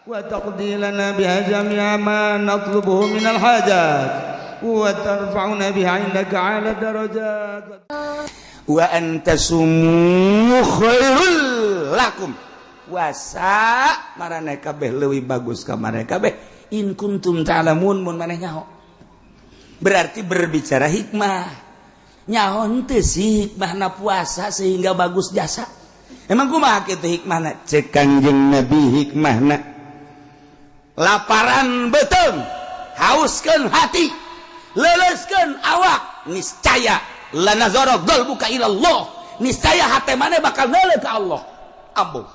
wa taqdi lana biha jami'a ma natlubuhu minal hajat wa tarfa'una biha indaka 'ala darajat wa antasumu khairul lakum puasa maraneh kabeh leuwih bagus ka maraneh kabeh in kuntum ta'lamun mun maneh nyaho berarti berbicara hikmah nyaho henteu sih hikmahna puasa sehingga bagus jasa emang kumaha kitu hikmahna cek Kangjeng Nabi hikmahna laparan beuteung hauskeun hati leuleuskeun awak niscaya lanazara qalbuka ila Allah niscaya hate maneh bakal neuleuh ka Allah ambuh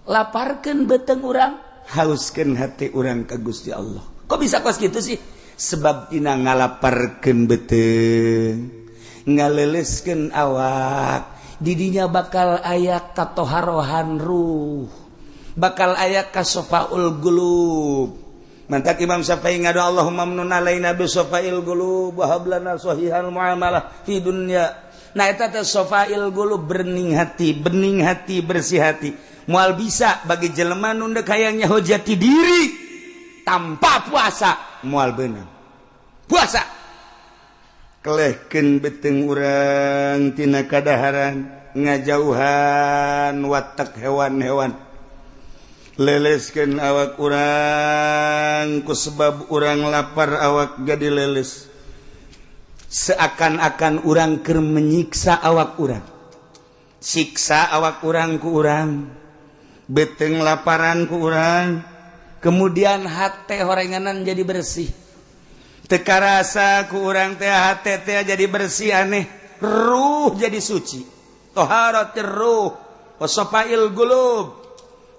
laparkeun beuteung urang hauskeun hati urang ka Gusti Allah kok bisa kos kitu sih sebab dina ngalaparkeun beuteung ngaleuleuskeun awak didinya bakal aya katoharohan ruh bakal aya kasofaul qulub mantak Imam Syafi'i ngadu Allahumma mnun alaina bi sofail qulub wa hablana sahihal muamalah fi dunya nah eta teh sofail qulub bening hati bersih hati moal bisa bagi jelema nu deuk hayang nyaho jati diri tanpa puasa moal beunang puasa kelehkeun beuteung urang tina kadaharan ngajauhan watak hewan-hewan leleskeun awak urang ku sebab urang lapar awak jadi leles seakan-akan urang keur menyiksa awak urang siksa awak urang ku urang beuteung laparan ku urang kemudian hate horenganan jadi bersih teu karasa ku urang teh hate teh jadi bersih aneh ruh jadi suci taharatir ruh wasafail qulub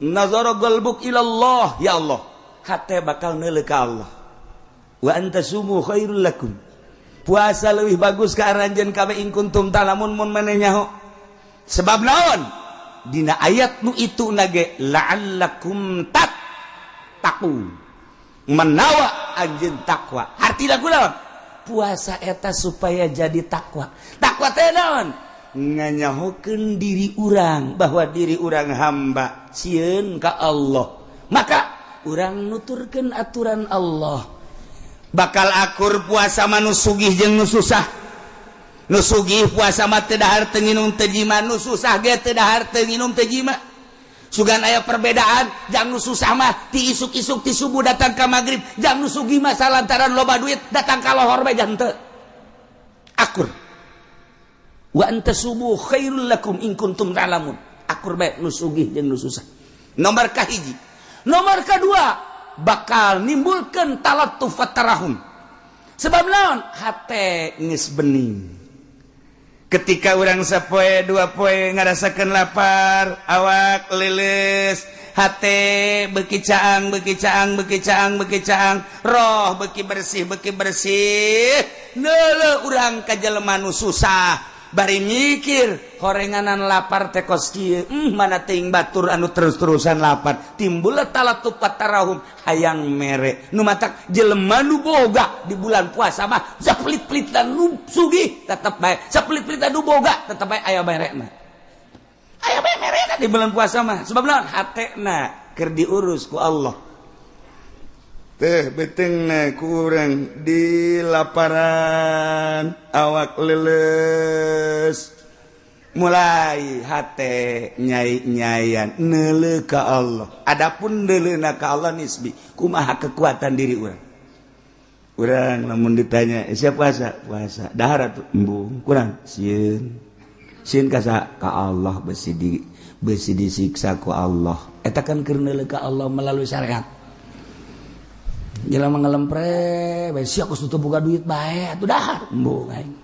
nazara qalbuk ilallah ya Allah hate bakal neuleuh ka Allah wa antasumu khairul lakum puasa leuwih bagus ka aranjeun kabeh in kuntum ta'lamun mun maneh nyaho sebab naon dina ayat nu itu nage la'allakum tattaqun menawa anjeun takwa artina kunaon puasa eta supaya jadi takwa teh naon nganyahokeun diri urang bahwa diri urang hamba sieun ka Allah maka urang nuturkeun aturan Allah bakal akur puasa manu sugih jeung nu susah nu sugih puasa mah teu dahar teu nginum teu jima nu susah ge teu dahar teu nginum teu jima sugan aya perbedaan jang nu susah mah ti isuk-isuk ti subuh datang ka magrib jang nu sugih mah salantaran loba duit datang ka lohor bae jang teu akur wa antasubu khairul lakum in kuntum ta'lamun akur bae nu sugih jeung nu susah nomor kahiji nomor kadua bakal nimbulkeun talattuf tarahum sebab naon hate geus bening ketika urang sapoe dua poe ngarasakeun lapar awak leuleus hate beuki caang roh beuki bersih neuleuh urang ka jelema nu susah bari mikir horenganan lapar teh kos kieu mana teuing batur anu terus-terusan lapar timbul talattuf tarahum hayang mere nu matak jelema nu boga di bulan puasa mah saplit-plit dan nu sugih tetep bae saplit-plit dan nu boga tetep bae aya merena aya bae merena di bulan puasa mah sebab naon hatena keur diurus ku Allah teh beteungna ku urang di laparan awak leuleus mulai hate nyai-nyaian neuleuh ka Allah adapun neuleuhna ka Allah nisbi kumaha kekuatan diri urang lamun ditanya sia puasa dahar atuh embung kurang sieun ka Allah besi disiksa ku Allah eta kan keur neuleuh ka Allah melalui syariat jelema ngalempre bae sia kos teu boga duit bae atuh dahar embung aing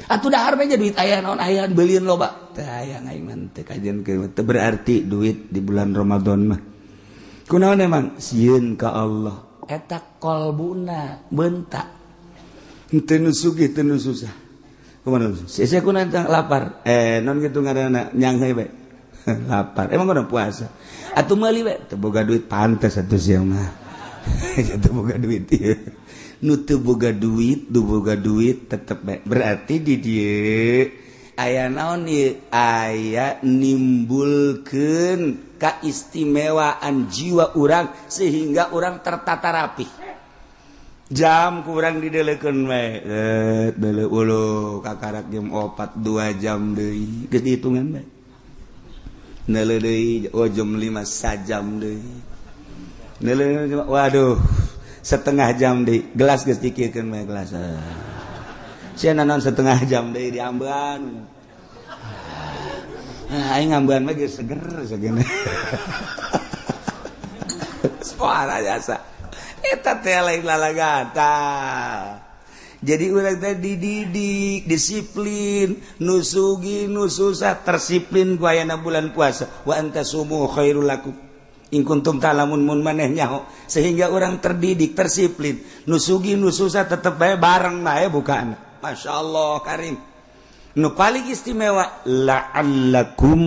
atuh dahar bae duit aya naon aya beulieun loba teu aya aing mah teu kajenkeun teu berarti duit di bulan Ramadan mah kunaon emang sieun ka Allah eta qalbuna beuntak teu nu sugih teu nu susah kumaha sia kunaon lapar non kitu ngaranna nyang heui bae lapar emang kunaon puasa atuh meuli bae teu boga duit pantes atuh sia mah teu boga duit ieu nu teu boga duit tetep berarti di dieu aya naon aya nimbulkeun kaistimewaan jiwa urang sehingga urang tertata rapi. Jam kurang didelekeun we deuleu uluh kakarak jam 4 2 jam deui geus dihitungan we. Neuleuh deui jam 5 sajam deui. Neuleuh waduh setengah jam deui gelas geus dikiekeun we gelas. Sia naon setengah jam deui diambean. Aing ngambean mah geus seger sagana. Suara jasa. Eta teh lain lalagata. Jadi urang teh dididik, disiplin, nusugi, nususah, tersiplin ku ayana bulan puasa. Wa antasumu khairul lakum. In kuntum ta'lamun mun maneh nyaho. Sehingga orang terdidik, tersiplin, nusugi, nususah tetep bae bareng bae bukaan. Masyaallah karim. Nu paling istimewa la'allakum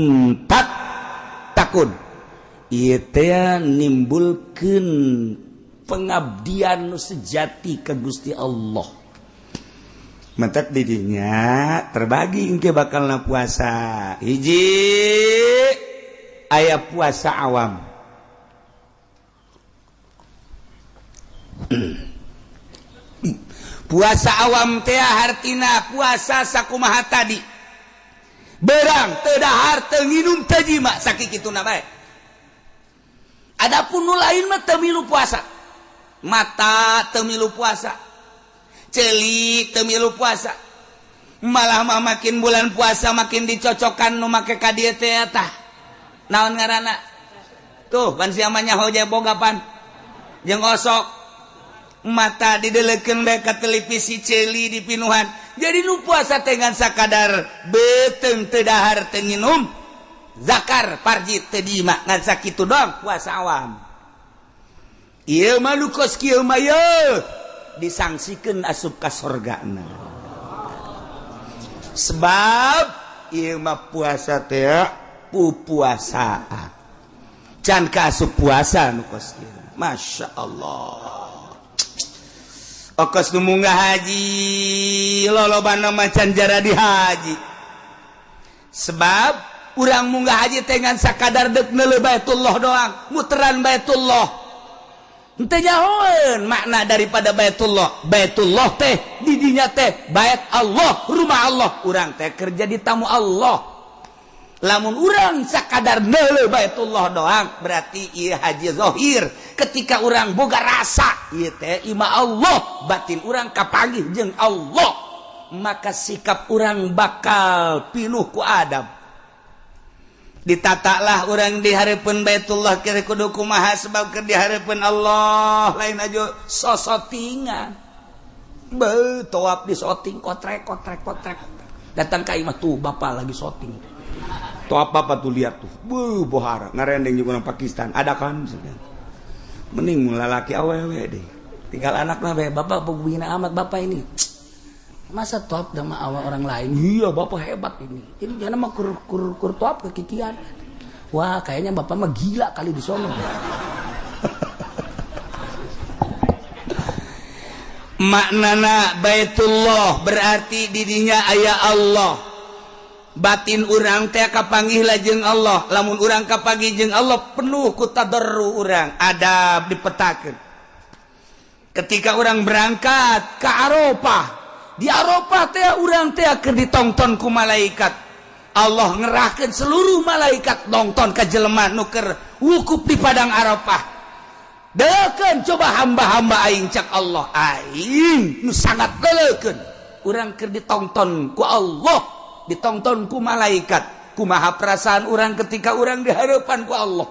takun. Ieu teh nimbulkeun pengabdian nu sejati ke Gusti Allah. Mentek didinya terbagi engke bakalna puasa. Hiji aya puasa awam. Puasa awam teh hartina puasa sakumaha tadi. Berang teu dahar teu nginum teu jima sakikituna bae. Adapun nu lain mah teu milu puasa. Mata teu milu puasa, celik teu milu puasa, malah mah makin bulan puasa makin dicocokan nu make ka dieu teh tah naon ngaranna tuh ban sia mah nyaho je bogapan jeung osok mata didelekeun bae ka televisi celi di pinuhan jadi nu puasa teh ngan sakadar beuteung teu dahar teu nginum zakar parjit teu dima ngan sakitu doang puasa awam. Ieu mah nu kos kieu mah disangsikeun asup ka sorgana. Sebab ieu mah puasa teh pupuasaan. Can ka asup puasa nu kos kieu. Masyaallah. Okos nu munggah haji lolobana macan jara di haji. Sebab urang munggah haji teh ngan sakadar deuk neuleuh Baitullah doang, muteran Baitullah. Henteu nyahoeun makna daripada Baitullah. Baitullah teh didinya teh bait Allah, rumah Allah. Urang teh kerja di tamu Allah. Lamun urang sakadar neuleuh Baitullah doang berarti ieu haji zahir. Ketika urang boga rasa ieu teh ima Allah, batin urang kapanggih jeung Allah, maka sikap urang bakal pinuh ku adab. Ditatalah orang di hareupeun Baitullah kira kudu kumaha sebab keur di hareupeun Allah lain aja sosotingan. Beuh toap di soting kotrek. Datang ka imah tuh bapak lagi soting. Toap bapak tuh lihat tuh. Beuh bohara ngarendeng jeung urang Pakistan. Ada kan mending mun lalaki awewe deh. Tinggal anakna bae bapak pembina amat bapak ini. Masa top sama awal orang lain? Iya bapak hebat ini. Ini jangan mah kur top kekikian. Wah kayaknya bapak mah gila kali di sono. Maknana Baitullah berarti didinya aya Allah. Batin urang teh kapanggih lajeng Allah. Lamun urang kapanggih jeung Allah penuh ku tadarru urang, adab dipetakeun. Ketika urang berangkat ke Arafah, di Arafah teh urang teh keur ditonton ku malaikat. Allah ngerahkeun seluruh malaikat nonton ka jelema nu keur wukuf di padang Arafah. Deukeun coba hamba-hamba aing cak Allah aing nu sangat deukeun. Urang keur ditonton ku Allah, ditonton ku malaikat. Kumaha perasaan urang ketika urang di hareupan ku Allah.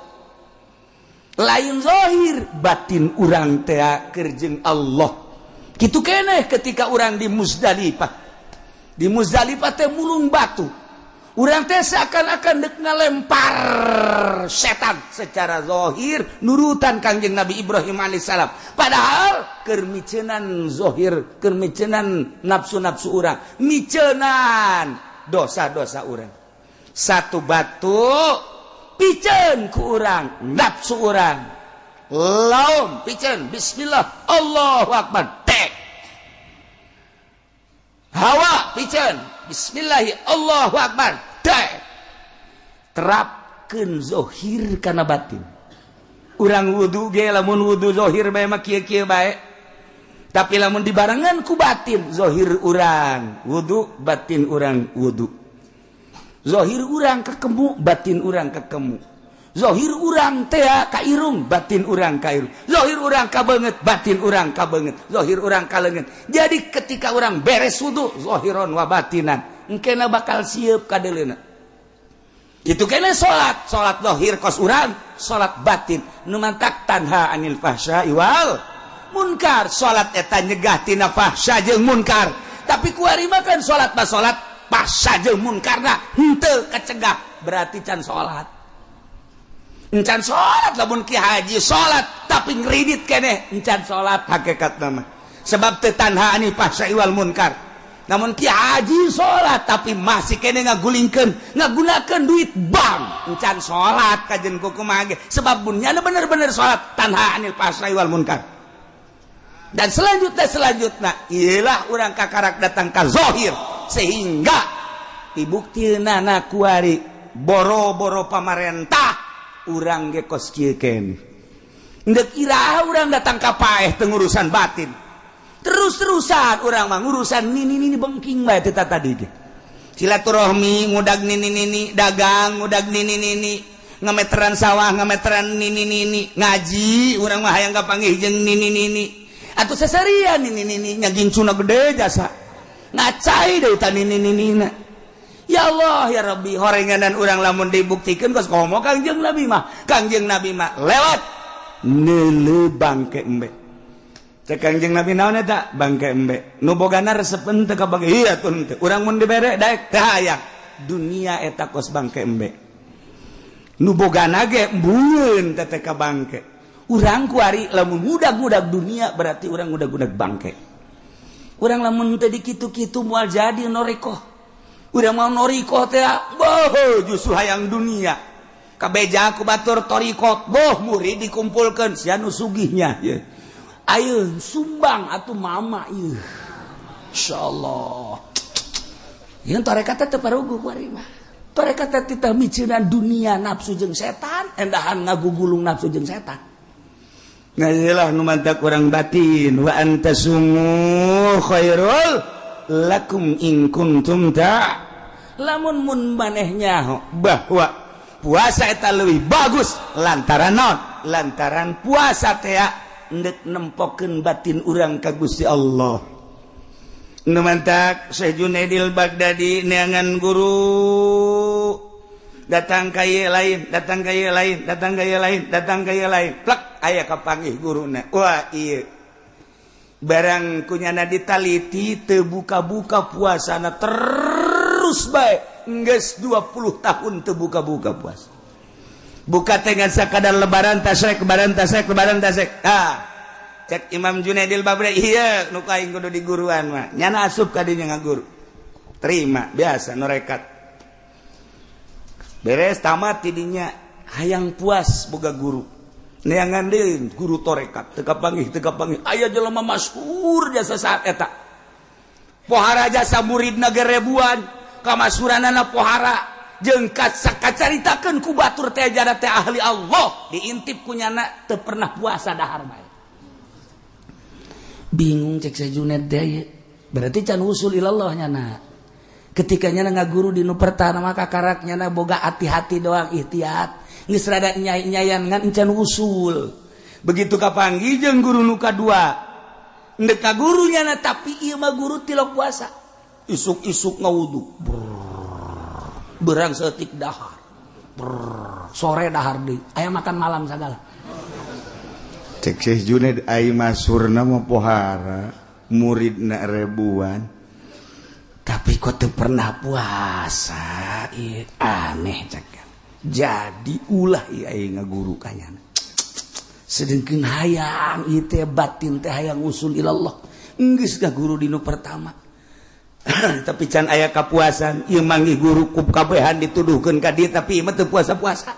Lain zahir, batin urang teh keur jeung Allah. Kitu keneh ketika orang di Muzdalifah. Di Muzdalifah teh mulung batu. Urang teh seakan-akan deuk ngalempar setan secara zahir nurutan Kangjeng Nabi Ibrahim alaihissalam. Padahal keur miceunan zahir, keur miceunan nafsu-nafsu urang, miceunan dosa-dosa urang. Satu batu piceun ku urang, nafsu urang. Laum piceun bismillah Allahu akbar. Hawa piceun bismillah Allahu akbar terapkeun zahir kana batin. Urang wudu ge lamun wudu zahir bae mah kieu-kieu bae, tapi lamun dibarengan ku batin, zahir urang wudu, batin urang wudu. Zahir urang kakemu, batin urang kakemu. Zahir urang teh ka irung, batin urang ka irung. Zahir urang ka beungeut, batin urang ka beungeut. Zahir urang ka leungeut. Jadi ketika urang beres wudu, zahiron wa batinan, engkena bakal sieup ka deuleuna. Itu kene salat zahir kos urang, salat batin nu mantak tanha anil fahsya'i wal munkar. Salat eta nyegah tina fahsya jeung munkar. Tapi kuari mah kan salat fahsya jeung munkarna henteu kacegah, berarti can salat. Encan sholat lamun ki haji sholat tapi ngeridit kene encan sholat hakikat nama sebab tetanha ani fahsya wal munkar. Namun ki haji sholat tapi masih kene ngagulingkeun ngagunakeun duit bank encan sholat kajen kumaha ge sebab bunyana bener-bener sholat tanha anil fahsya wal munkar. Dan selanjutnya ialah urang kakarak datang ka zahir sehingga dibuktina na kuari boro-boro pamarentah urang ge kos kieu keneh. Ndek iraha urang datang ka paeh teu ngurusan batin. Terus-terusan urang mah ngurusan nini bengking bae teh tadi ge. Silaturahmi ngudag nini dagang ngudag nini ngameteran sawah ngameteran nini ngaji urang mah hayang kapanggih jeung nini atuh sasarian nini nyagincuna gede jasa. Ngacai deui ta nini-ninina. Ya Allah ya Rabbi horenganan urang lamun dibuktikeun kos komo Kangjeng Nabi mah lewat neuleuh bangke embe. Cek Kangjeng Nabi naon eta bangke embe nu bogana resepen teu kabage ieu atuh teu urang mun dibere daek teh hayang dunia eta kos bangke embe nu bogana ge mbueun teh ka bangke. Urang kuari lamun mudag-mudag dunia berarti urang mudag-mudag bangke. Urang lamun teu dikitu-kitu moal jadi norekoh. Udah mau norikoh teh boh justru hayang dunia kabeja ku batur torikot boh murid dikumpulkeun sia nu sugihnya ye ayeun sumbang atuh mama ieu insyaallah yeun tarekat teh parugu kuari mah tarekat teh miceunan dunia nafsu jeung setan endahan ngagugulung nafsu jeung setan. Nah iyalah nu mantak urang batin wa antasumu khairul lakum in kuntum lamun mun manehnya bahwa puasa eta leuwih bagus lantaran naon lantaran puasa teh ndek nempokeun batin urang ka Gusti Allah. Nu mantak Syekh Junaidil Baghdadi neangan guru datang ka ieu lain plek aya kapanggih guruna wah ieu barang kunyana ditaliti teu buka-buka puasana terus bae geus 20 tahun teu buka-buka puasa. Buka teh ngan sakadar lebaran tasrek cek Imam Junaidil Baghdadi ieu nu kaing kudu diguruan mah nyana asup ka dinya ngaguru terima biasa norekat beres tamat tidinya hayang puas boga guru neangan deui guru torekat teu kapanggih aya jelema masyhur jasa saat eta pohara jasa muridna ge ribuan kamasuranana pohara jeung kacaritakeun ku batur teh jada teh ahli Allah diintip kunyana teu pernah puasa dahar bae bingung cek Junaid teh berarti can usul ilallah nyana ketika nyana ngaguru di nu pertama kakarak nyana boga hati-hati doang ihtiyat geus rada nyayan ngan encan usul begitu kapanggih jeung guru nu kadua ndek ka gurunya na tapi ieu mah guru tilok puasa isuk-isuk ngawudu berang setik dahar sore dahar deui aya makan malam sagala cek Syekh Junaid ai masurna mah pohara muridna ribuan tapi kok teu pernah puasa ieu aneh cek. Jadi ulah ieu ngaguru kanyana sedengkeun hayang ieu teh batin teh hayang usul ilallah geus ngaguru dinu pertama tapi can aya kapuasan ieu manggih guru ku kabehan dituduhkeun ka dieu tapi ieu mah teu puasa-puasa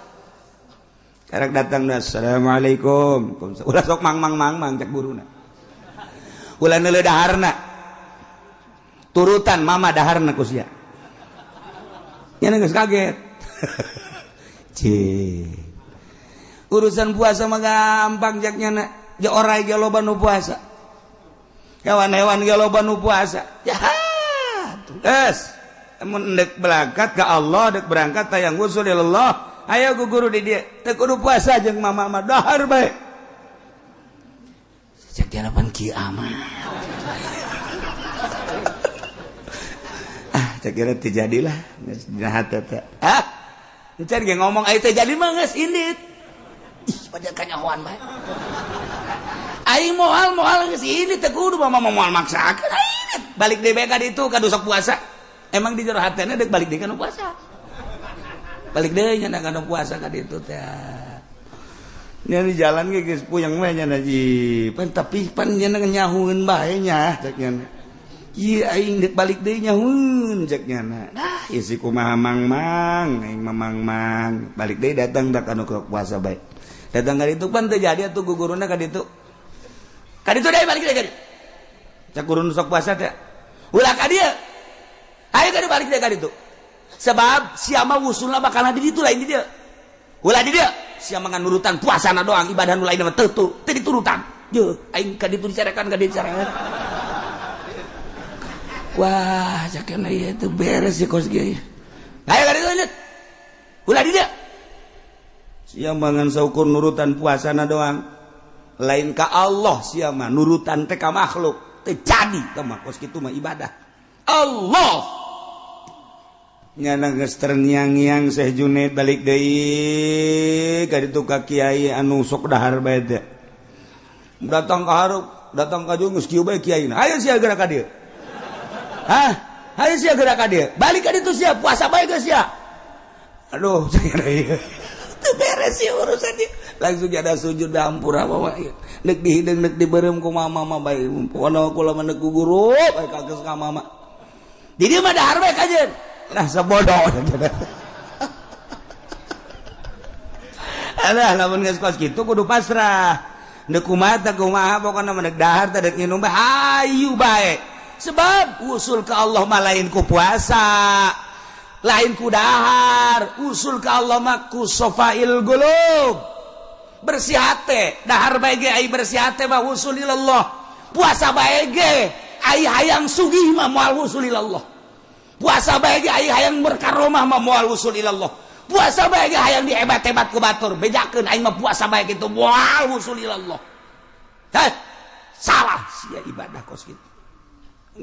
karek datang assalamualaikum ulah sok mang cek guruna ulah neuleuh daharna turutan mama daharna ku sia Nyana geus kaget. Urusan puasa mah gampang jak nyana. Ya orai ge loba nu puasa. Hewan-hewan ge loba nu puasa. Jahat. Geus. Mun dek berangkat ka Allah, dek berangkat tayang wusul ilallah. Ayo ku guru di dia. Teu kudu puasa jeung mama mah dahar bae. Cek dia pan kieu aman. Cek kira terjadilah geus jahat eta. Encan ge ngomong aya teh jadi mah geus indit. Ih, pada kanyahoan bae. Aing moal geus indit teh kudu mah moal maksakeun. Balik deui ka ditu ka dosa puasa. Emang di jero hatena deuk balik deui ka nu puasa. Balik deui nya ka nu puasa ka ditu teh. Nya di jalan ge geus puyeng we nya ji. Pan tapi pan nya nyahueun bae nya cek nya. Ieu aing deuk balik deui nyahueun cek nya. Dah ieu si kumaha mang aing mang balik deui datang da kana puasa bae. Datang ka ditu pan teu jadi atuh guguruna ka ditu. Ka ditu deui balik deui ka ditu. Cak gurun sok puasa teh. Ulah ka dieu. Ayo ka balik deui ka ditu. Sebab sia mah wusulna bakal di ditu lain di dieu. Ulah di dieu. Sia mah nurutan puasana doang, ibadah nu lain mah teu diturutan. Jeuh aing ka ditu dicarekan ka ditu dicarekan. Wah, jakena ieu teu beres si kos ge. Ayo ka ditu lanjut. Ulah di dieu. Sia mah ngan saukur nurutan puasana doang. Lain ka Allah sia mah nurutan teh ka makhluk. Teu jadi teh mah kos kitu mah ibadah. Allah nyana geus ternyang-nyang Syekh Junaid balik deui ka ditu ka kiai anu sok dahar bae teh. Datang ka hareup, datang ka jeung geus kieu bae kiaina. Ayo sia geura ka dieu. Hah? Ayo sia geura ka dieu. Balik ka ditu sia puasa bae geus sia. Aduh, cenah ieu. Teu beres sih urusan ieu. Langsung ada sujud da hampura bawa ieu. Neuk dihideung neuk dibeureum ku mama mah bae. Pokona kula mah neuk ku guru bae kageus ka mama. Di dieu mah dahar bae kajeun. Nah sebodoh. Alah lamun geus kos kitu kudu pasrah. Deuk kumaha pokona mah deuk dahar teh deuk nginum bae hayu bae. Sebab usul ka Allah mah lain ku puasa. Lain ku dahar, usul ka Allah mah ku safail qulub. Bersih hate, dahar bae ge ai bersih hate mah usul ilallah. Puasa bae ge ai hayang sugih mah moal usul ilallah. Puasa bae ge aya hayang berkaromah mah moal usul ilallah. Puasa bae ge hayang dihebat-hebat ku batur. Bejakeun aing mah puasa bae kitu moal usul ilallah. Heh. Salah sia ibadah kos kitu.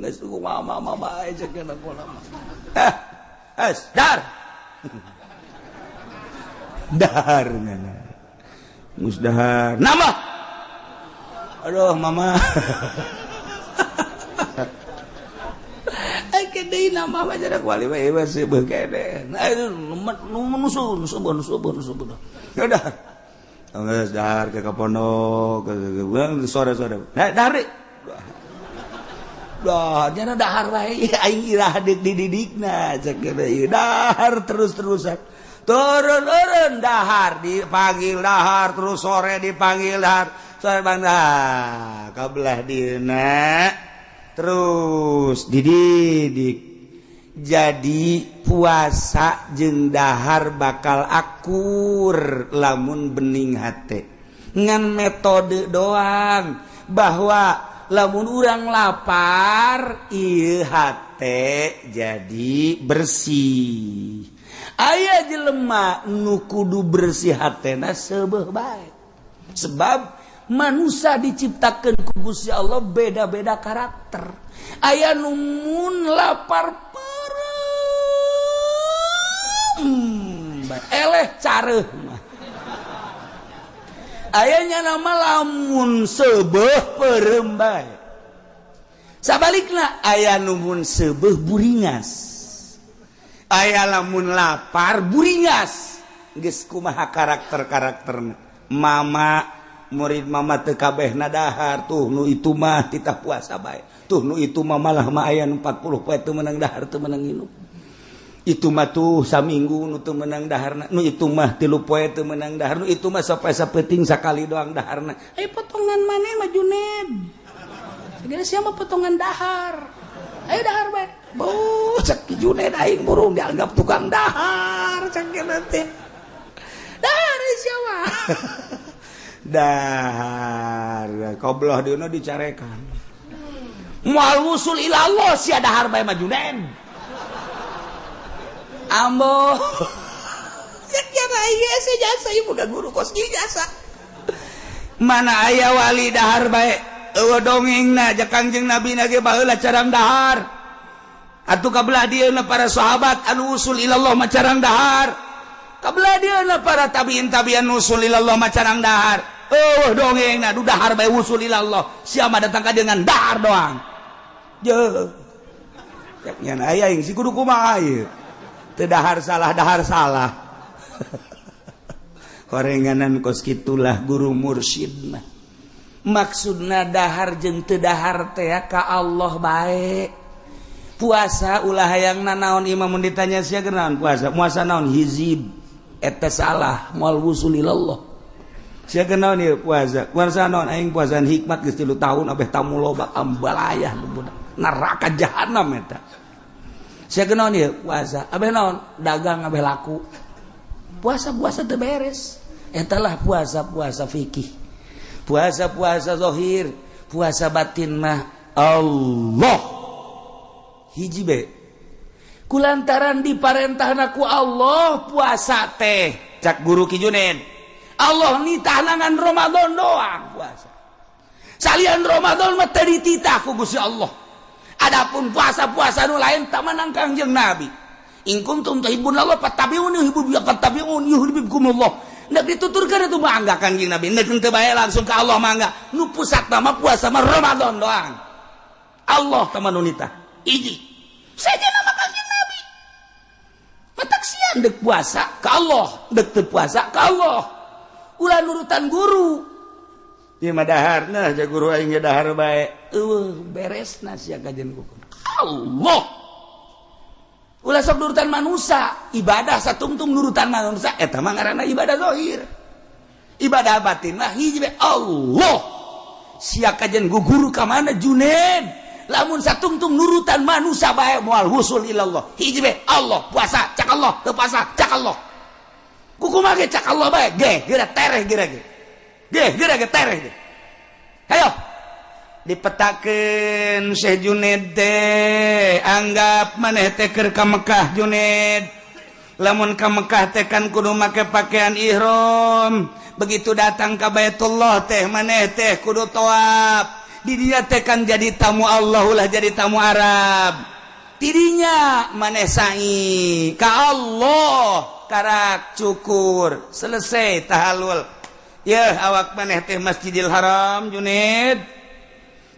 Geus ku mama bae cekeuna kula mah. Dar. Dahar nyana. Musdahar. Nama. Aduh mama. Kede nama mah jarak wali we seueuh kede. Nusun. Ya udah. Geus dahar ke pondok, ke sore-sore. Dahar. Dah, jana dahar wae aing irah dididikna cek ieu dahar terus-terusan. Turun dahar dipanggil dahar terus sore dipanggil dahar. Sore bangda kabelah dieuna. Terus dididik. Jadi puasa jeung dahar bakal akur lamun bening hate. Ngan metode doang bahwa lamun urang lapar ieu hate jadi bersih. Aya jelema nu kudu bersih hatena seubeuh bae. Sebab manusia diciptakan ku Gusti Allah beda-beda karakter. Aya nu mun lapar perem eleh careuh mah. Aya nya nama lamun seubeuh perem bae. Sabalikna aya nu mun seubeuh buringas. Aya lamun lapar buringas. Geus kumaha karakter-karakterna. Mama murid mama teu kabehna dahar tuh nu itu mah titah puasa bae. Tuh nu itu mah malah mah aya 40 poe teu meunang dahar teu meunang nginum. Itu mah tuh saminggu nu teu meunang daharna. Nu itu mah 3 poe teu meunang dahar. Nu itu mah sapoe sapeting sakali doang daharna. Potongan maneh mah Junaid. Segala sia mah potongan dahar. Ayo dahar bae. cek Junaid aing burung dianggap tukang dahar cek nanti dahar siapa dahar kobloh dina dicarekan moal wusul ila Allah sia dahar bae mah Junaid ambo cek jana ieu jasa ieu bukan guru kos jasa mana aya wali dahar bae eueuh dongengna jeung Kangjeng Nabi ge baheula carang dahar atuh kabelah dieuna para sahabat anu usul ilallah macarang dahar kabelah dieuna para tabiin usul ilallah macarang dahar dongengna du dahar bae usul ilallah sia mah datang ka dengan dahar doang je cek nya aya aing si kudu kumaha ieu teu dahar salah korenganan kos kitulah guru mursyidna maksudna dahar jeung teu dahar teh ka Allah bae puasa ulah hayang naon imam mun ditanya sia kenaon puasa naon hizib eta salah moal wusul ilallah sia kenaon ieu puasa naon aing puasaan hikmat geus 3 tahun abeh tamu loba ambalayah neraka jahanam eta sia kenaon ieu puasa abeh naon dagang abeh laku puasa teu beres eta lah puasa fikih puasa zahir puasa batin mah Allah hiji be kulantaran diparentahna ku Allah puasa teh cak guru Ki Junaid Allah nitah nangan Ramadan doang puasa salian Ramadan mah teu dititah ku Gusti Allah adapun puasa-puasa nu lain tah manang Kangjeng Nabi in kuntum tuhibbunallah fattabi'uni yuhibbukumullah ndak dituturkeun atuh mangga Kangjeng Nabi ndak teu bae langsung ka Allah mangga nu pusat mah puasa mah Ramadan doang Allah tah nu nitah iji saja nama Kangjeng Nabi matak sian dek puasa ke Allah dek teu puasa ke Allah ulah nurutan guru ieu mah dahar nah ja guru aing ge dahar bae beresna sia kajen kuku Allah ulah sok nurutan manusia ibadah satungtung nurutan manusia eta mah ngaranna ibadah zahir ibadah batin mah hiji bae Allah sia kajen guru ka mana Junaid lamun satungtung nurutan manusia bae moal wusul ilallah hiji be Allah puasa cak Allah teu puasa cak Allah kukumaha ge cak Allah bae geura tereh geura tereh hayo dipetakeun Syekh Junaid teh anggap maneh teh keur ka Mekah Junaid lamun ka Mekah teh kan kudu make pakaian ihram begitu datang ka Baitullah teh maneh teh kudu tawaf didinya teh kan jadi tamu Allah ulah jadi tamu Arab tidinya maneh sa'i ka Allah karak cukur selesai tahallul ya awak maneh teh Masjidil Haram Junaid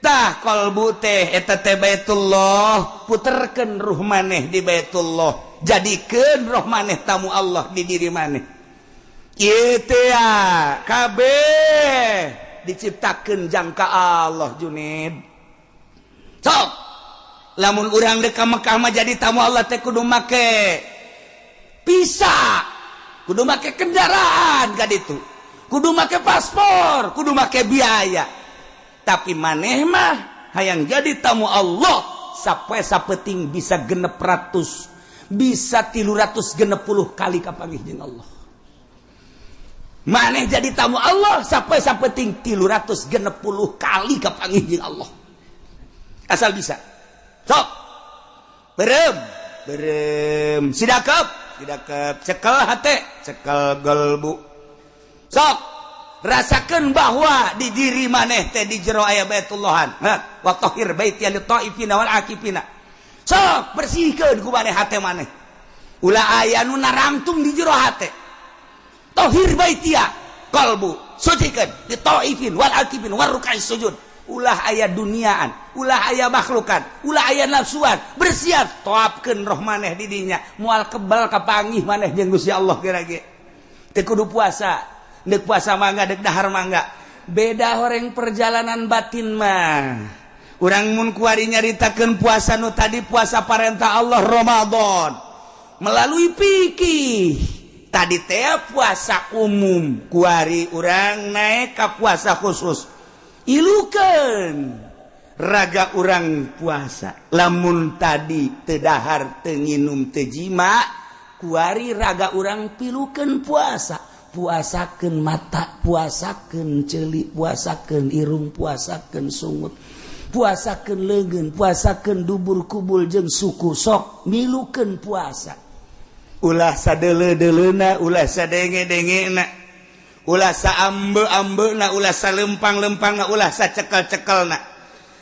tah qalbu teh eta teh Baitullah puterkeun ruh maneh di Baitullah jadikeun roh maneh tamu Allah di diri maneh ieu teh kabeh diciptakeun jangka Allah Junaid sok lamun urang dek ka Mekah mah jadi tamu Allah teh kudu make visa kudu make kendaraan ka ditu kudu make paspor kudu make biaya tapi maneh mah hayang jadi tamu Allah sapoe sapeting bisa 600 bisa 360 kali kapanggih jeung Allah maneh jadi tamu Allah sampai sapeting 360 kali kapanggih jeung Allah asal bisa sok berem sidakep cekel hate cekel galbu sok rasakeun bahwa di diri maneh teh di jero aya Baitullahan wa tahhir baiti lit taifina wal akifina sok bersihkeun ku maneh hate maneh ulah aya nu narangtung di jero hate tahhir baitia qalbu sucikeun di taifin wal akifin war ruk'is sujud ulah aya duniaan ulah aya makhlukan ulah aya nafsuan bersihan toapkeun roh maneh di dinya moal kebal kapanggih maneh jeung Gusti Allah geura-ge teu kudu puasa deuk puasa mangga deuk dahar mangga beda horeng perjalanan batin mah urang mun kuari nyaritakeun puasa nu tadi puasa parentah Allah Ramadan melalui fikih tadi teh puasa umum kuari urang naik ka puasa khusus ilukeun raga urang puasa lamun tadi tedahar tenginum tejima kuari raga urang pilukeun puasa puasakeun mata puasakeun ceuli puasakeun irung puasakeun sungut puasakeun leungeun puasakeun dubur kubul jeung suku sok milukeun puasa ulah sadeuleu-deuleuna ulah sadenge-dengena ulah saambe-ambeuna ulah salempang-lempangna ulah sacekel-cekelna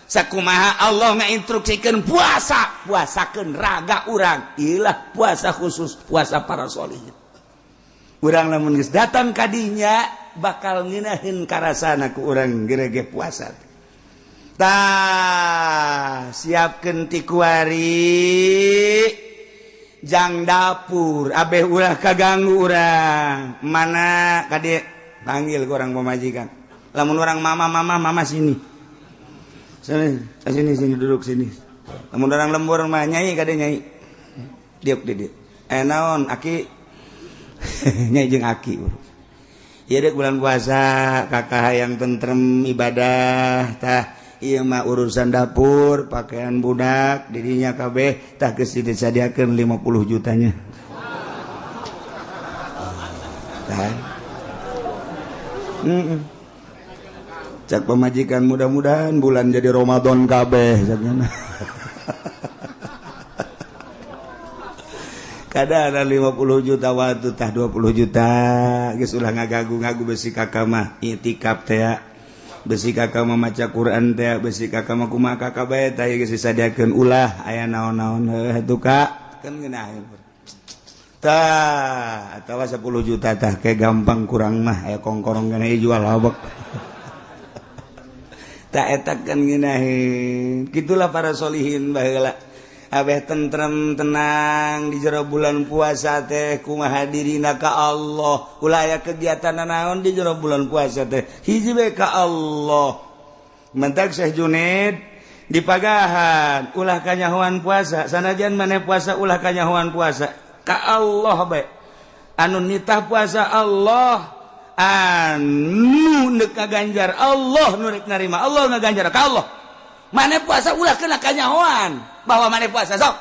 sakumaha Allah ngainstruksikeun puasa puasakeun raga urang ilah puasa khusus puasa para sholihin urang lamun geus datang kadinya bakal ngeunaheun karasana ku urang gerege puasa tah siapkeun ti kuari jang dapur abeh ulah kaganggu urang mana kade panggil ku urang pamajikan lamun urang mama sini sini duduk sini. Lamun orang lembur mah nyai kade nyai. Diuk. Naon aki nyai jeung aki. Ieu deuk bulan puasa kakak hayang tentrem ibadah tah ieu mah urusan dapur, pakaian budak, dirinya kabeh tah geus disadiakeun 50 jutanya. Tah. Cak pemajikan mudah-mudahan bulan jadi Ramadan kabeh cakna. Kada ada 50 juta waktu tah 20 juta geus ulah ngagagu-ngagu besi kakak mah itikaf teh besi kakak mah maca Quran teh besi kakak mah kumaha kakak bae tah geus disadiakeun ulah aya naon-naon heuh Kak kan ngeunaheun tah atawa 10 juta tah ke gampang kurang mah aya kongkorong kana jual habak tak etak kan ngeunaheun kitulah para sholihin baheula abeh tentrem tenang di jero bulan puasa teh kumaha dirina ka Allah ulah aya kegiatan naon di jero bulan puasa teh hiji bae ka Allah mentak Syekh Junaid di pagahan ulah kanyahoan puasa sanajan maneh puasa ulah kanyahoan puasa ka Allah bae anu nitah puasa Allah anu neuk ngaganjar Allah nu rek narima Allah ngaganjar ka Allah maneh puasa ulah kena kanyahoan bahwa maneh puasa sok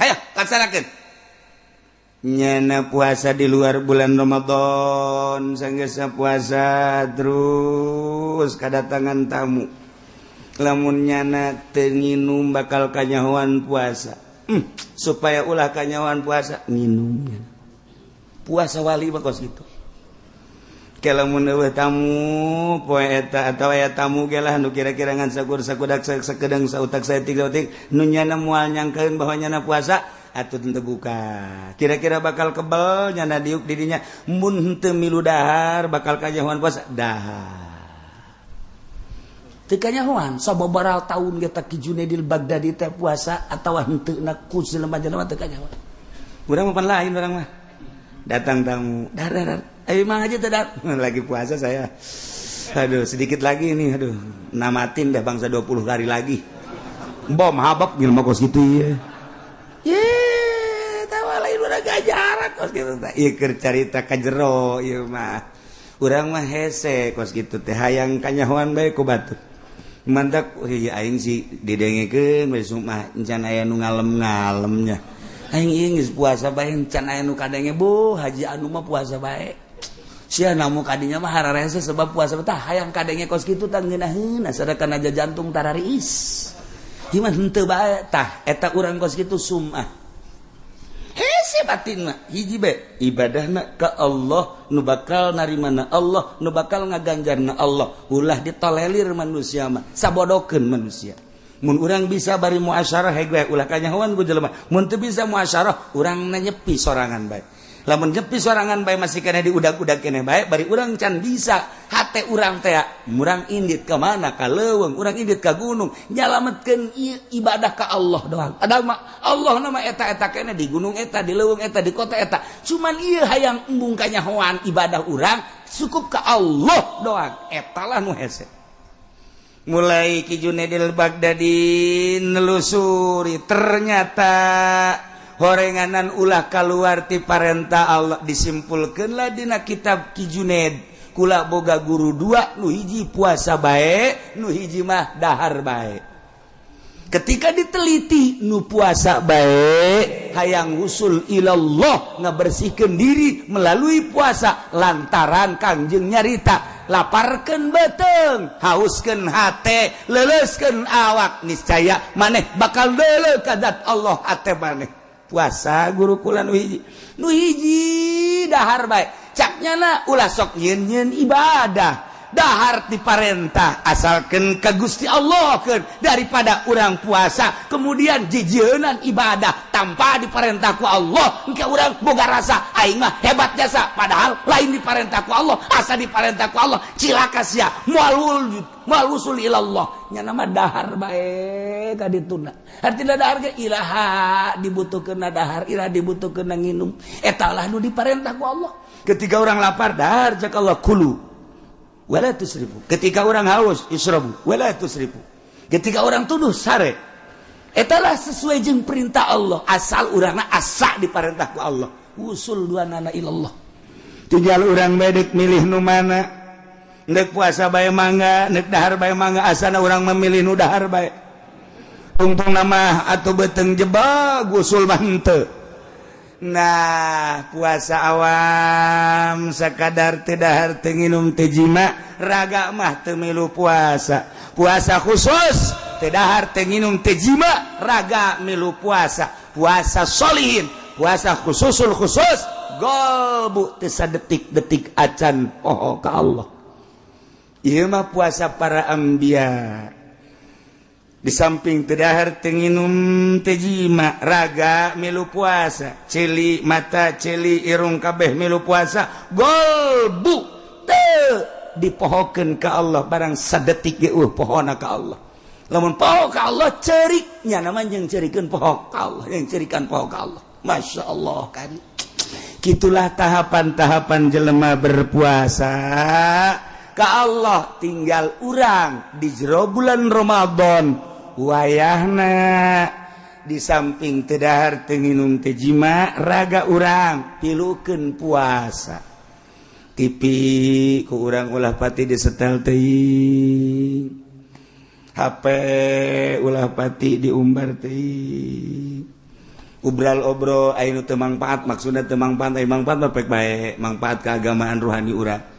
hayo laksanakeun nyana puasa di luar bulan Ramadan sanggeus puasa terus kadatangan tamu lamun nyana teu nginum bakal kanyahoan puasa supaya ulah kanyahoan puasa nginum puasa wali bakos kitu lamun eueuh tamu poe eta atawa aya tamu ge lah nu kira-kira ngan sakur-sakudak sakedeng sautak saeutik nu nyana moal nyangkeun bahwa nyana puasa atuh teu buka kira-kira bakal kebel nyana diuk di dinya mun henteu milu dahar bakal kanyahoan puasa dahar teu kanyahoan sababaraha taun ge tak Ki Junaidil Baghdadi teh puasa atawa henteu na ku jelema-jelema teu kanyahoan urang mah pan lain urang mah datang tamu dar ayo mang aja tidak lagi puasa saya aduh sedikit lagi ini aduh namatin dah bangsa 20 hari lagi bom habak bil mah kos gitu ya tawa lain udah gajaran kos gitu ieu keur carita ka jero ieu mah urang mah hese kos gitu teh hayang kanyahoan bae ku batur mantak aing si didengekeun we mah encan aya nu ngalem-ngalemnya aing ieu geus puasa bae encan aya nu kadenge bu haji anu mah puasa bae sia namu kadinya mah hararese sebab puasa tah hayang kadenge kos kitu tah ngeunaheun asadakan aja jantung tarariis iman henteu bae tah eta urang kos kitu sumah hese batinna hiji bae ibadahna ka Allah nu bakal narimana Allah nu bakal ngaganjarna Allah ulah ditolelir manusia mah sabodokeun manusia mun urang bisa bari muasyarah hege ulah kanyahoan ku jelema mun teu bisa muasyarah urang nyepi sorangan bae lamun nyepi sorangan bae masih kena diudag-udag keneh bae bari urang can bisa hate urang teh urang indit ka mana ka leuweung urang indit ka gunung nyalametkeun ibadah ka Allah doang ada mah Allah nama eta-eta keneh di gunung eta di leuweung eta di kota eta cuman ieu hayang embung kanyahoan ibadah urang cukup ka Allah doang eta lah nu hese mulai Ki Junaidil Baghdadi nelusuri ternyata horenganan ulah kaluar ti parentah Allah disimpulkeunlah dina kitab Ki Junaid kula boga guru dua, nu hiji puasa bae, nu hiji mah dahar bae. Ketika diteliti nu puasa bae hayang usul ilallah ngabersihkeun diri melalui puasa lantaran Kangjeng nyarita laparkeun beuteung, hauskeun hate, leuleuskeun awak, niscaya maneh bakal deuleu ka zat Allah hate maneh. Puasa guru kula nu hiji dahar bae. Caknyana ulah sok nyeun-nyeun ibadah. Dahar diparentah asalkan ka Gusti Allah keun daripada urang puasa kemudian jijeunan ibadah tanpa diparentah ku Allah engke urang boga rasa aing mah hebat jasa padahal lain diparentah ku Allah asa diparentah ku Allah cilaka sia moal usul ilallah nya nama dahar bae ka dituna artina dahar ge ilaha dibutuhkeun dahar ilaha dibutuhkeun nginum eta lah nu diparentah ku Allah ketika urang lapar dahar cak Allah kulu wala tusrifu. Ketika orang haus israbu wala tusrifu. Ketika orang tuduh sare etalah sesuai jeung perintah Allah asal urangna asa diparentah ku Allah usul duanana ilallah. Tinggal urang bedek milih nu mana neuk puasa bae mangga neuk dahar bae mangga asana urang memilih nu dahar bae tungtung nama atuh beuteung jebag usul mah henteu. Nah puasa awam sakadar teu dahar teu nginum teu jima raga mah teu milu puasa. Puasa khusus teu dahar teu nginum teu jima raga milu puasa. Puasa solihin puasa khususul khusus golbu teu sadetik-detik acan poho ka Allah. Ieu mah puasa para anbiya. Di samping teu dahar teu nginum teu jima raga milu puasa, celi mata celi irung kabeh milu puasa golbu teu dipohokeun ka Allah barang sadetik ge pohona ka Allah. Lamun poho ka Allah ceurik nya nama jeung ceurikeun poho ka Allah, yang ceurikan poho ka Allah. Masyaallah kan. Kitulah tahapan-tahapan jelema berpuasa ka Allah tinggal urang di jero bulan Ramadan wayahna di samping teu dahar teu nginum teu jima raga urang pilukeun puasa TV ku urang ulah pati disetel teuing HP ulah pati diumbar teuing ubral obrol aya nu teu mangpaat maksudna teu mangpaat aya mangpaat pek bae mangpaat keagamaan rohani urang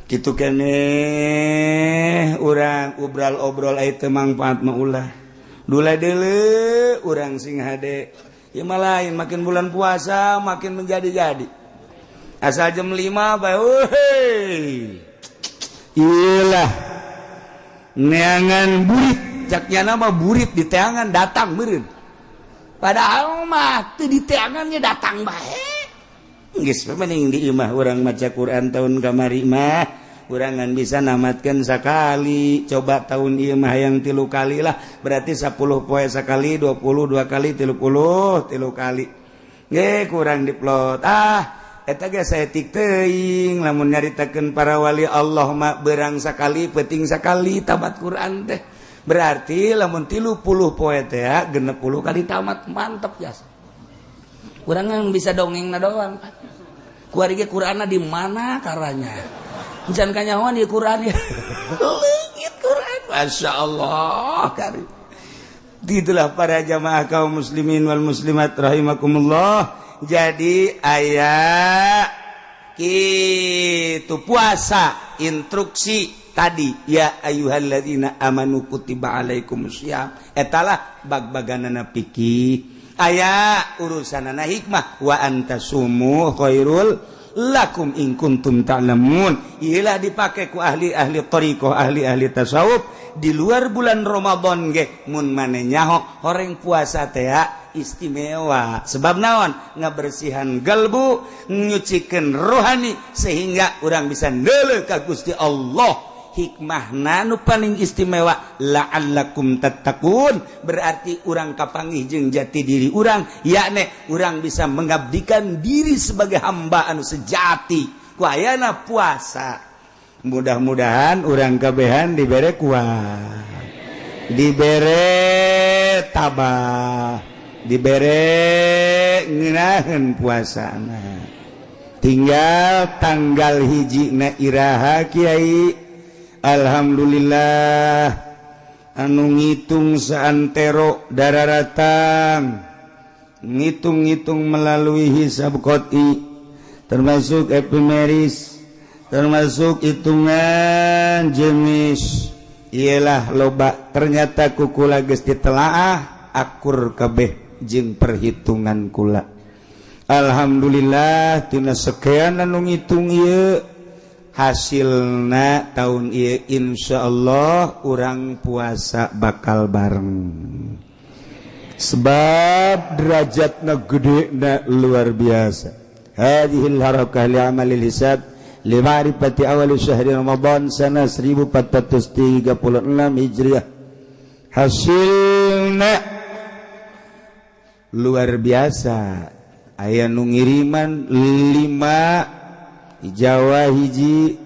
kitu keneh urang ubral obrol aya teu mangpaat mah ulah dula deuleu urang sing hade ieu mah lain makin bulan puasa makin menjadi-jadi asal jam 5 bae weuy ieulah neangan burit caknyana mah burit di teangan datang meureun padahal mah teu di teangannya datang bae geus mending di imah urang maca Quran tahun kamari mah urangan bisa namatkeun sakali coba tahun ieu mah hayang 3 kali lah berarti 10 poe sakali 22 kali 30 kali ge kurang diplot eta ge saeutik teuing lamun nyaritakeun para wali Allah mah beurang sakali peuting sakali tamat Quran teh berarti lamun 30 poe teh 60 kali tamat mantep jasa urang bisa dongengna doang kuari ge Qur'anna di mana karanya jangan kanyawan di Quran ya leungit Quran masyaallah karim itulah para jamaah kaum muslimin wal muslimat rahimakumullah jadi aya kitu puasa instruksi tadi ya ayyuhalladzina amanu kutiba alaikumusiyam etalah bag-baganana fikih aya urusanana hikmah wa antasumu khairul lakum in kuntum ta'lamun iyalah dipakai ku ahli-ahli thariqah ahli-ahli tasawuf di luar bulan Ramadan ge mun maneh nyaho horeng puasa teh istimewa sebab naon ngabersihan galbu nyucikeun rohani sehingga urang bisa neuleuh ka Gusti Allah hikmahna nu paling istimewa la'allakum tattaqun berarti urang kapanggih jeung jati diri urang yakni urang bisa mengabdikan diri sebagai hamba anu sejati ku ayana puasa mudah-mudahan urang kabehan dibere kuat dibere tabah dibere ngeunaheun puasana tinggal tanggal hiji na iraha Kiai alhamdulillah anu ngitung saantero dararatang ngitung-ngitung melalui hisab qot'i termasuk epimeris termasuk hitungan jenis ialah loba ternyata kukula geus ditelaah akur kabeh jeung perhitungan kula alhamdulillah tina sekian anu ngitung ieu hasilna tahun ieu insyaallah urang puasa bakal bareng sebab derajatna gedena luar biasa hadhil harakah li amalil hisab li ma'rifati awal syahri ramadan sana 1436 hijriah hasilna luar biasa aya nu ngiriman 5 di Jawa hiji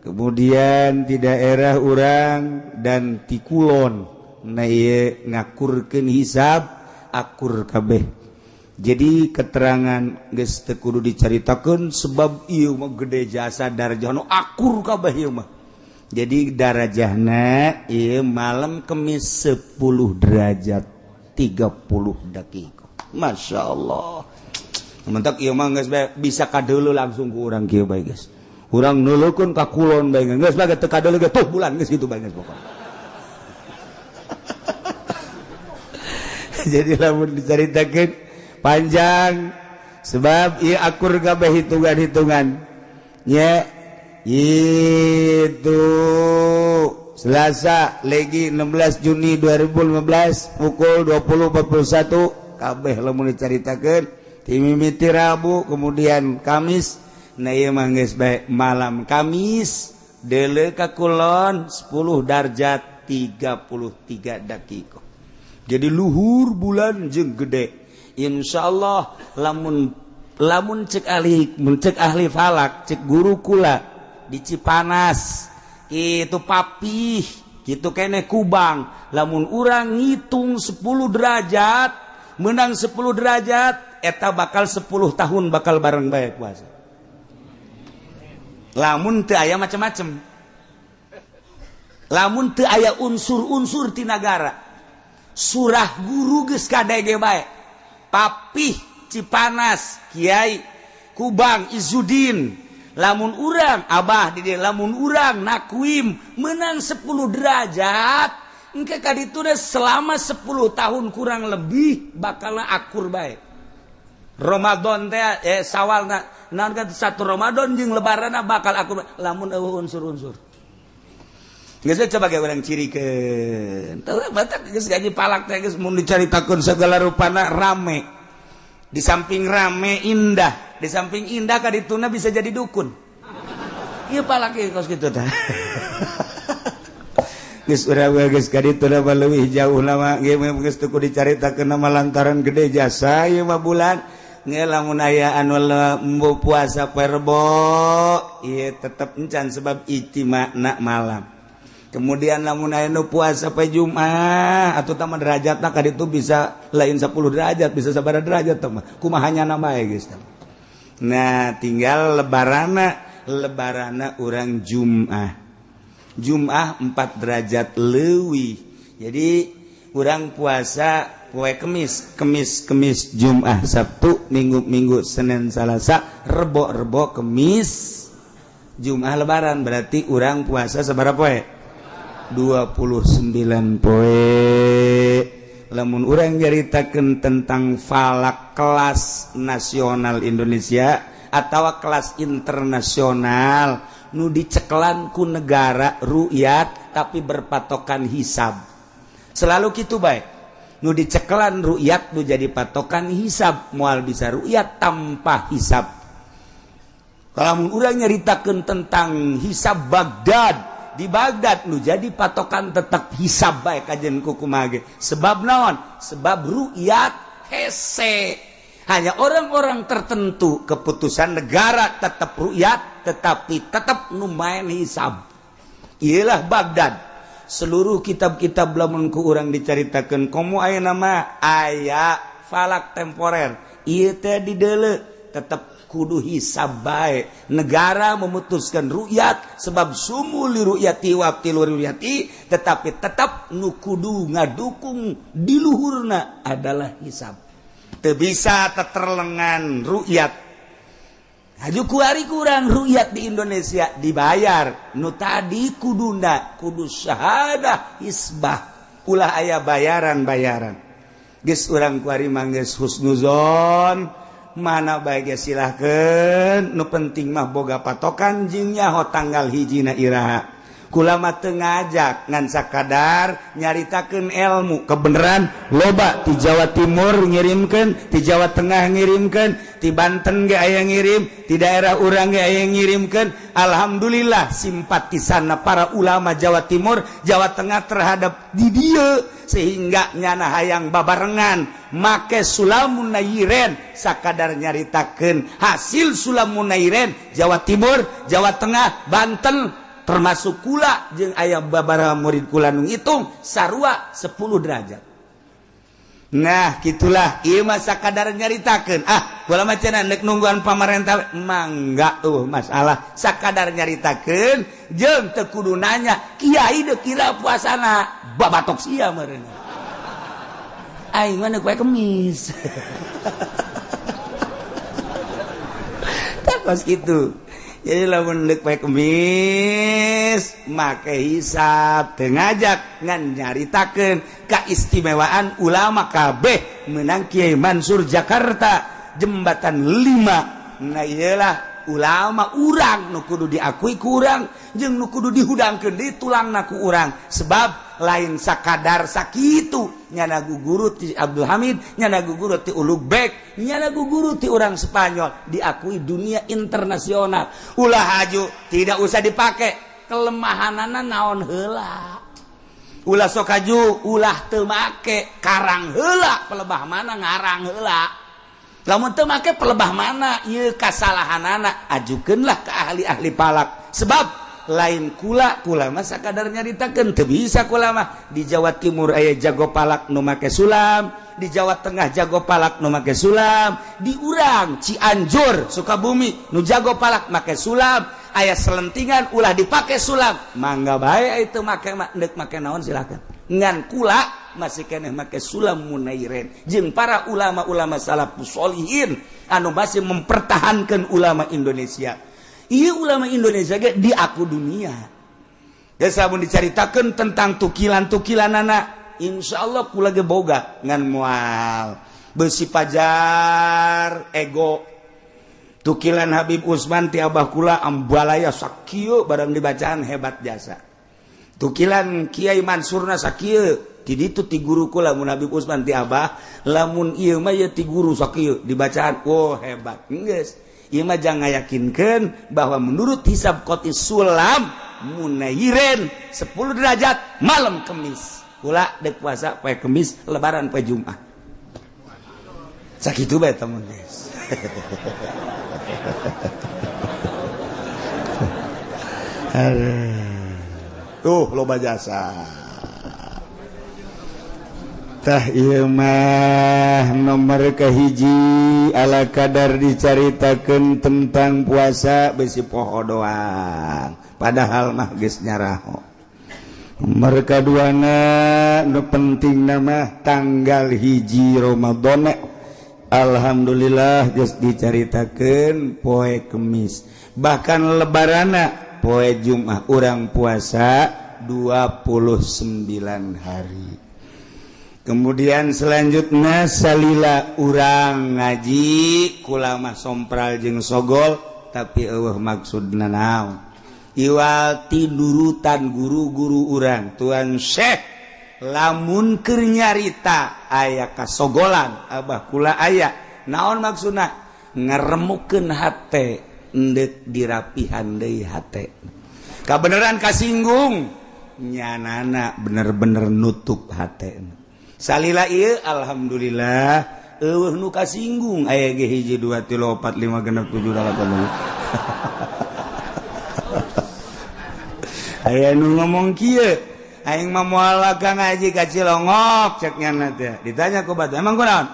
kemudian di daerah urang dan di kulon na ieu ngakurkeun hisab akur kabeh jadi keterangan geus teu kudu dicaritakeun sebab ieu mah gede jasa darajahna akur kabeh ieu mah jadi darajahna ieu malam Kemis 10 derajat 30 detik masyaallah mentak ieu mah geus bisa kadeuleu langsung ku urang kieu bae geus urang nuleukeun ka kulon bae geus bae teu kadeuleu ge tuh bulan geus kitu bae geus pokokna jadi lamun dicaritakeun panjang sebab ieu akur kabeh hitungan-hitungan nya itu Selasa legi 16 Juni 2015 pukul 20.41 kabeh lamun dicaritakeun ti mimiti Rabu kemudian Kamis na ieu mah geus bae malam Kamis deuleu ka kulon 10 darjat 33 detik jadi luhur bulan jeung gede insyaallah lamun cek ahli falak cek guru kula di Cipanas itu papih kitu keneh Kubang lamun urang ngitung 10 derajat menang 10 derajat eta bakal 10 tahun bakal bareng bae puasa lamun teu aya macam-macam lamun teu aya unsur-unsur ti nagara surah guru geus kadege bae papih Cipanas Kiai Kubang Izudin lamun urang abah di dieu lamun urang nakwim menang 10 derajat engke ka ditu selama 10 tahun kurang lebih bakal akur bae Ramadan teh Sawal naon kan 1 Ramadan jeung lebaranna bakal akur lamun eueuh unsur-unsur geus coba ge urang cirikeun teu batak geus gaji palak teh geus mun dicaritakeun segala rupana rame di samping rame indah di samping indah ka dituna bisa jadi dukun ieu palak ge kos kitu tah geus urang geus ka dituna leuwih jauh lama ge geus teu kudu dicaritakeun mah lantaran gede jasa ieu mah bulan nge lamun aya anu embu puasa perbo ieu tetep encan sebab ijtima'na malam kemudian lamun aya nu puasa poe Jumat atuh tah derajatna ka ditu bisa lain 10 derajat bisa sabaraha derajat tah mah kumahanya bae geus tah nah tinggal lebarana urang Jumat 4 derajat leuwih jadi urang puasa poe Kemis Jumat Sabtu Minggu Senin Salasa Rebo Kemis Jumat lebaran berarti urang puasa sabaraha poe 29 poe lamun urang nyaritakeun tentang falak kelas nasional Indonesia atau kelas internasional nu diceklan ku negara ru'yat tapi berpatokan hisab selalu kitu bae nu diceklan ru'yat nu jadi patokan hisab moal bisa ru'yat tanpa hisab lamun urang nyaritakeun tentang hisab Baghdad di Baghdad nu jadi patokan tetap hisab bae kajen kumaha ge sebab naon sebab ru'yat hese hanya orang-orang tertentu keputusan negara tetap ru'yat tetapi tetap nu main hisab ialah Baghdad seluruh kitab-kitab lamun ku urang dicaritakeun komo aya nama aya falak temporer ieu teh dideuleu tetap kudu hisab bae. Negara memutuskan rukyat sebab sumuli rukyati wa tilu rukyati, tetapi tetap nu kudu ngadukung di luhurna adalah hisab. Teu bisa teterlengan rukyat. Haju kuari kurang rukyat di Indonesia dibayar. Nu tadi kuduna kudu syahadah hisbah. Ulah aya bayaran-bayaran. Geus urang kuari mah geus husnuzon, mana bae ge silahkeun. Nu penting mah boga patokan jeung nyaho tanggal hijina iraha. Kula mah teu ngajak ngan sakadar nyaritakeun ilmu kebenaran loba ti Jawa Timur ngirimkeun, ti Jawa Tengah ngirimkeun, ti Banten ge aya ngirim, ti daerah urang ge aya ngirimkeun. Alhamdulillah simpatisanna para ulama Jawa Timur, Jawa Tengah terhadap di dieu sehingga nyana hayang babarengan make Sulamun Nairen sakadar nyaritakeun hasil Sulamun Nairen Jawa Timur, Jawa Tengah, Banten termasuk kula jeung aya babaraha murid kula nu ngitung sarua 10 derajat. Nah, gitulah ieu mah sakadar nyaritakeun. Kula mah cenah neuk nungguan pamarentah mangga masalah sakadar nyaritakeun jeung teu kudu nanya kiai deuk kira puasana babatok sia meureun. Aing mah neuk poe Kemis. Takos kitu. Jadi lamun deuk poe Kemis make hisab teu ngajak ngan nyaritakeun kaistimewaan ulama kabeh meunang Kiai Mansur Jakarta jembatan 5. Nah iyalah ulama urang nu kudu diakui ku urang jeung nu kudu dihudangkeun di tulangna ku urang sebab lain sakadar sakitu nyana guguru ti Abdul Hamid, nyana guguru ti Ulug Bek, nyana guguru ti orang Spanyol diakui dunia internasional. Ulah haju tidak usah dipake kelemahanana naon heula. Ulah sok haju ulah teu make karang heula pelebah mana ngarang heula. Lamun teu make pelebah mana ieu kasalahanana ajukeunlah ka ahli-ahli palak sebab lain kula mah sakadar nyaritakeun teu bisa kula mah di Jawa Timur aya jago palak nu make sulam, di Jawa Tengah jago palak nu make sulam, di urang Cianjur Sukabumi nu jago palak make sulam, aya selentingan ulah dipake sulam mangga bae itu make deuk make naon silakan ngan kula masih keneh make sulam munairen jeung para ulama-ulama salafus sholihin anu masih mempertahankan ulama Indonesia. Iya ulama Indonesia ge diaku dunia. Ya samun dicaritakeun tentang tukilan-tukilanana, insyaallah kula ge boga ngan moal beusi pajar ego. Tukilan Habib Usman ti abah kula ambalaya sakieu barang dibacaan hebat jasa. Tukilan Kiai Mansurna sakieu ti ditu ti guru kula mun Habib Usman ti abah, lamun ieu mah ya ti guru sakieu dibacaan oh hebat. Geus ieu mah jangan yakinkeun bahwa menurut hisab qotis sulam munairen 10 derajat malam Kemis. Kula deuk puasa poe Kemis, lebaran poe Jumat. Sakitu bae tamun geus. Tuh loba jasa. Tah ieu mah nomor kahiji ala kadar dicaritakeun tentang puasa besi poho doang. Padahal mah geus nyaraho. Nomor kaduana nu penting nama tanggal hiji Ramadan. Alhamdulillah geus dicaritakeun poe Kemis. Bahkan lebarana poe Jumat urang puasa 29 hari. Kemudian selanjutnya salila urang ngaji kula mah sompral jeung sogol tapi eueuh maksudna naon iwal tidurutan guru-guru urang tuan Syekh lamun keur nyarita aya kasogolan abah kula aya naon maksudna ngaremukeun hate endek dirapihan deui hate kabeneran kasinggung nyanana bener-bener nutup hate. Salila ieu alhamdulillah eueuh nu kasinggung aya ge 1 2 3 4 5 6 7 8 aya nu ngomong kieu aing mah moal ka ngaji ka Cilongok cek nyana teh ditanya ku batu emang kunaon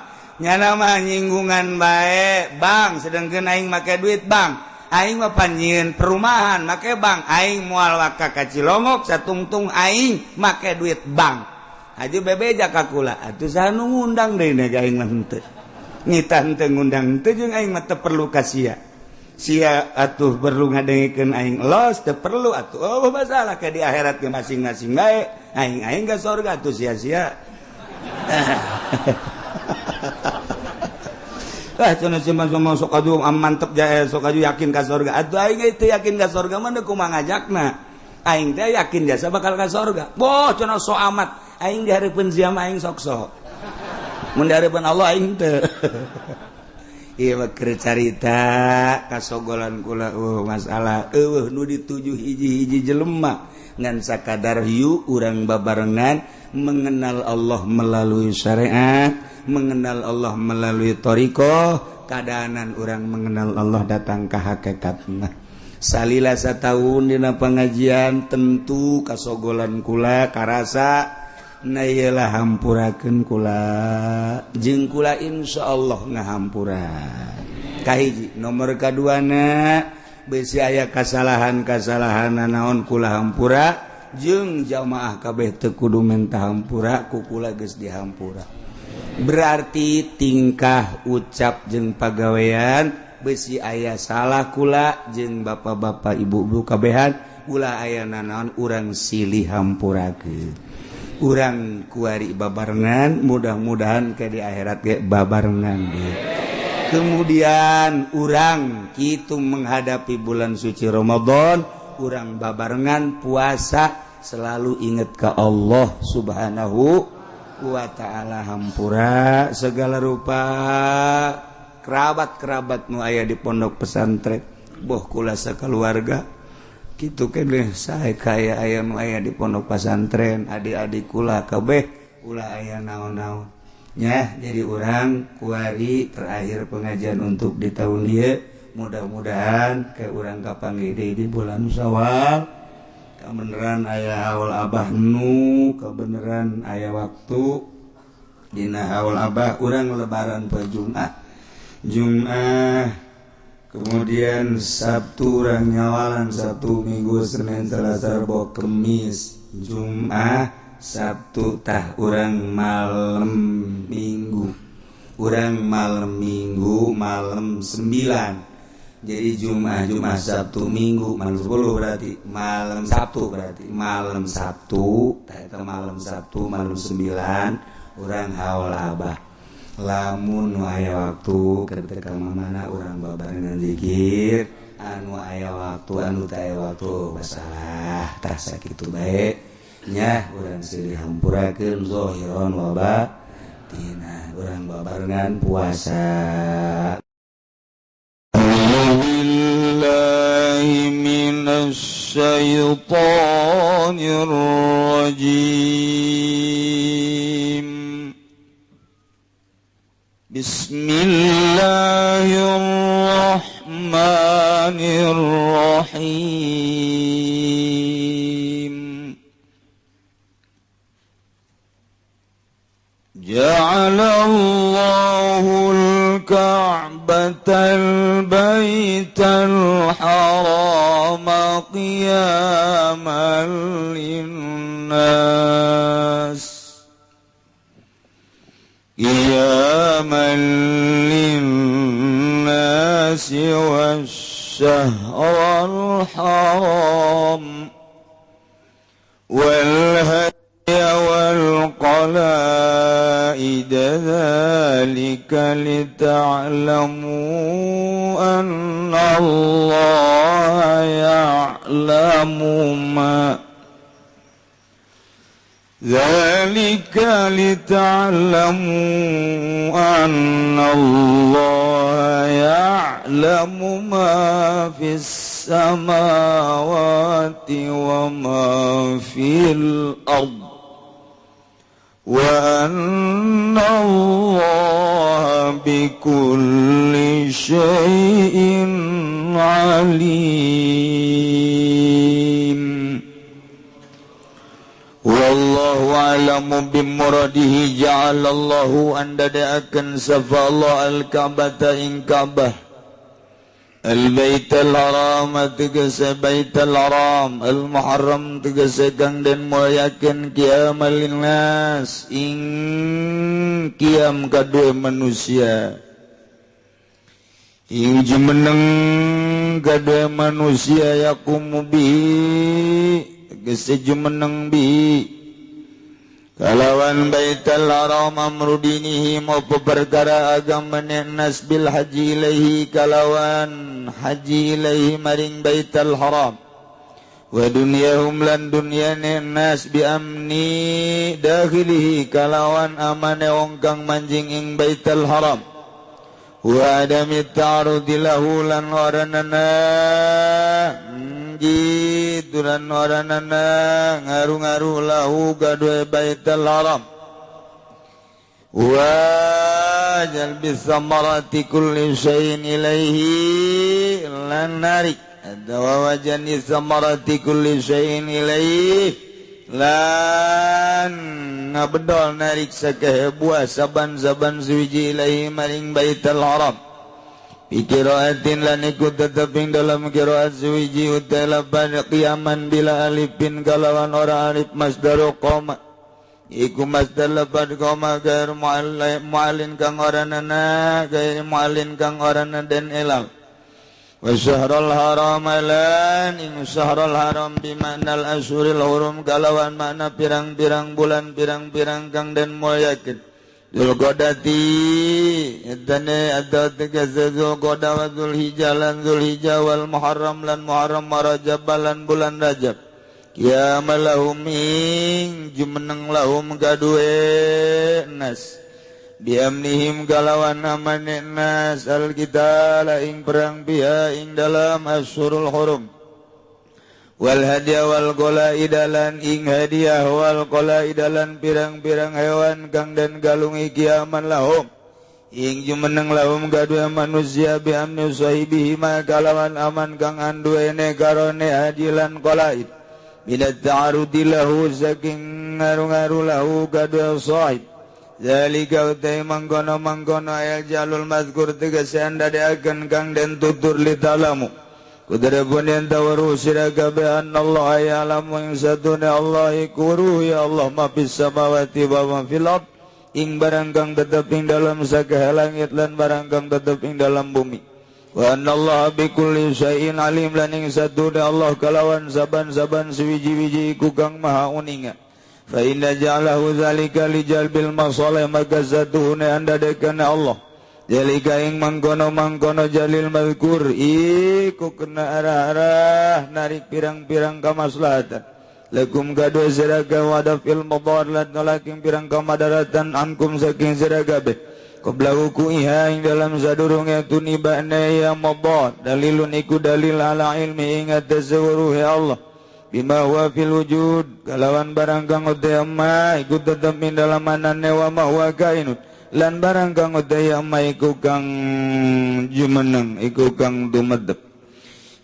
nama nyinggungan baik Bang sedangkan aing make duit Bang aing mah panjieun perumahan make Bang aing moal waka ka Cilongok satungtung aing make duit Bang aju bebeja ka kula atuh saha nu ngundang deui ka aing mah henteu ngita henteu ngundang teu jeung aing mah teu perlu ka sia atuh perlu ngadengikeun aing los teu perlu atuh oh masalah ke di akhirat ge masing-masing bae aing ka surga atuh sia-sia cenah cuma sok aju mantep jae sok aju yakin ka surga atuh aing teh yakin ka surga mah kumaha ngajakna aing teh yakin jasa bakal ka surga boh cenah sok amat aing di hareupeun sia mah aing sok-sok mun di hareupeun Allah aing teu ieu mah keur carita kasogolan kula masalah nu dituju hiji-hiji jelema ngan sakadar hiu urang babarengan mengenal Allah melalui syariat mengenal Allah melalui thariqah kadaanan urang mengenal Allah datang ka hakikatna salila satahun dina pangajian tentu kasogolan kula karasa na iyalah hampurakeun kula jeung kula insyaallah ngahampuran kahiji nomor kaduana bisi aya kasalahan-kasalahan naon kula hampura jeung jamaah kabeh teu kudu menta hampura ku kula geus dihampura berarti tingkah ucap jeung pagawean bisi aya salah kula jeung bapak-bapak ibu-ibu kabehan ulah aya naon urang silih hampurakeun urang kuari babarengan mudah-mudahan ke di akhirat ge babarengan dia. Kemudian urang kitu menghadapi bulan suci Ramadan urang babarengan puasa selalu ingat ke Allah Subhanahu wa ta'ala hampura segala rupa kerabat-kerabat nu aya di pondok pesantren boh kula sakeluarga kitu keneh sae kaya aya nu aya di pondok pesantren adik-adik kula kabeh ulah aya naon-naon nya jadi urang kuari terakhir pengajian untuk di tahun ieu mudah-mudahan ke urang kapanggih deui di bulan Syawal kabeneran aya haul abah nu kabeneran aya waktu dina haul abah urang lebaran poe Jumat kemudian Sabtu urang nyawalan Sabtu Minggu Senin Selasa Rabu Kamis Jumat Sabtu tah urang malam Minggu malam 9 jadi Jumat Sabtu Minggu malam 10 berarti malam Sabtu tah eta malam Sabtu malam 9 urang haul abah lamun aya waktu ketika mamana urang babarengan zikir anu aya waktu anu teu aya waktu masalah tah sakitu bae nya urang silih hampurakeun zahiran wa batinan urang babarengan puasa billahi minasy syaithanir rajim Bismillahirrahmanirrahim. Ja'alallahul ka'batal baital harama qiyaman linnas قياما للناس والشهر الحرام والهدي والقلائد ذلك لتعلموا أن الله يعلم ما ذلك لتعلموا أن الله يعلم ما في السماوات وما في الأرض وأن الله بكل شيء عليم wallahu a'lamu bimuradihi. Ja'alallahu andada'akan safa Allah al-Ka'bata ing Ka'bah al-Baitul Haram tegese Baitul Haram, al-Muharram tegese kang den mulyakeun qiyamal linnas ing qiyam kadue manusia ing jumeneng kadue manusia yakumu bi tegese jumeneng bi kalawan Baitul Haram amru dinihi maupa perkara agama nas bil haji ilaihi kalawan haji ilaihi maring Baitul Haram wa dunyahum lan dunyane nas bi amni dakhilihi kalawan amane wong kang manjing ing Baitul Haram wa adami ta'arudi lahu lan waranana duran waranana ngaru-ngaru lahu gadwe Baitul Haram wa jalbi samarati kulli syai'in ilaihi lan narik wa wajani samarati kulli syai'in ilaihi lan ngabedol narik sakeh buah saban-saban suwiji ilaihi maring Baitul Haram Pikiraatin lan ikut tetaping dalam kiraat suwiji utai lapan qiyaman bila alipin kalawan ora alif masdaru qoma iku masdar lapan qoma gair mu'alin kang oranana gair mu'alin kang orana den elam wa syahrul haram lan ing syahrul haram bimaknal asyuril hurum kalawan makna pirang-pirang bulan pirang-pirang kang den mulyakeun Dzulqa'dati etane ada tegese Dzulqa'dah wa Dzulhijjah lan Dzulhijjah wal Muharram lan Muharram Rajab lan bulan Rajab qiyamal lahum ing jumeneng lahum gadue nas biamnihim kalawan amane nas alqitala ing perang biha ing dalam asyurul hurum wal hadiah wal qalaidalan ing hadiah wal qalaidalan pirang-pirang hewan kang den galungi kiaman lahum ing jumeneng lahum gadue manusia bi amni sahibihi kalawan aman kang anduene karone hadilan qalaid bila ta'arudi lahu saking ngaru-ngaru lahu gadue sahib zalika utai mangkono ayat jalul mazkur tegese andadakeun kang den tutur li talamu Kudarapun yang tawaru siraka bi'anna Allah ya'lamu yang satuna Allah ikuru ya Allah ma fis samawati wa ma fil ard ing barang kang tetep ing dalam sakeh langit lan barang kang tetep ing dalam bumi wa anna Allah bi kulli syai'in alim lan ing satuna Allah kalawan saban-saban suwiji-wiji iku kang maha uninga fa inna ja'alahu zalika li jalbil masalih maka satuna andadakeun Allah Jalika ing mangkono jalil mazkur iku kena arah-arah narik pirang-pirang kamaslahatan lakum gadwa siraga wadafil mudhar lan nolaking pirang kamadaratan ankum saking siraga be qabla iha ing dalam sadurunge tunibana ya mudhar dalilun iku dalil ala ilmi ing atasawuruhi Allah bima huwa fil wujud kalawan barang kang utama iku tetep ing dalam manane wa ma huwa kainut lan barang kang udaya ma iku kang jumeneng iku kang dumedep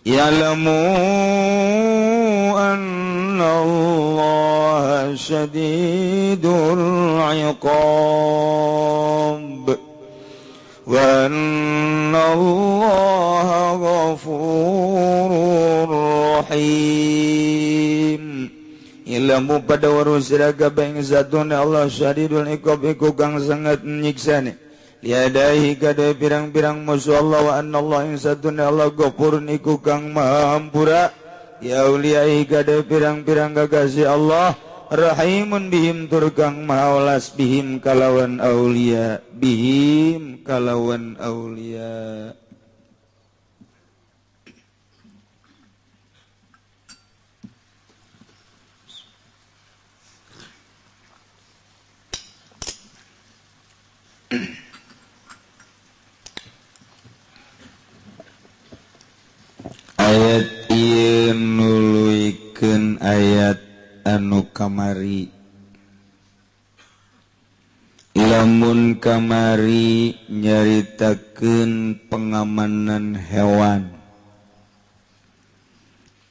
ya'lamu anna Allah syadidul iqab wa anna Allah ghafurur rahim ilmu pada warus siraga bang zatun Allah syadidul iqab iku kang sangat nyiksane liadahi kada pirang-pirang musuh Allah wa anna Allah ing zatun Allah ghafurun iku kang maha hampura ya uliyai kada pirang-pirang kekasih Allah rahimun bihim tur kang maha welas bihim kalawan aulia Ayat ieu nuluikeun ayat anu kamari lamun kamari nyaritakeun pengamanan hewan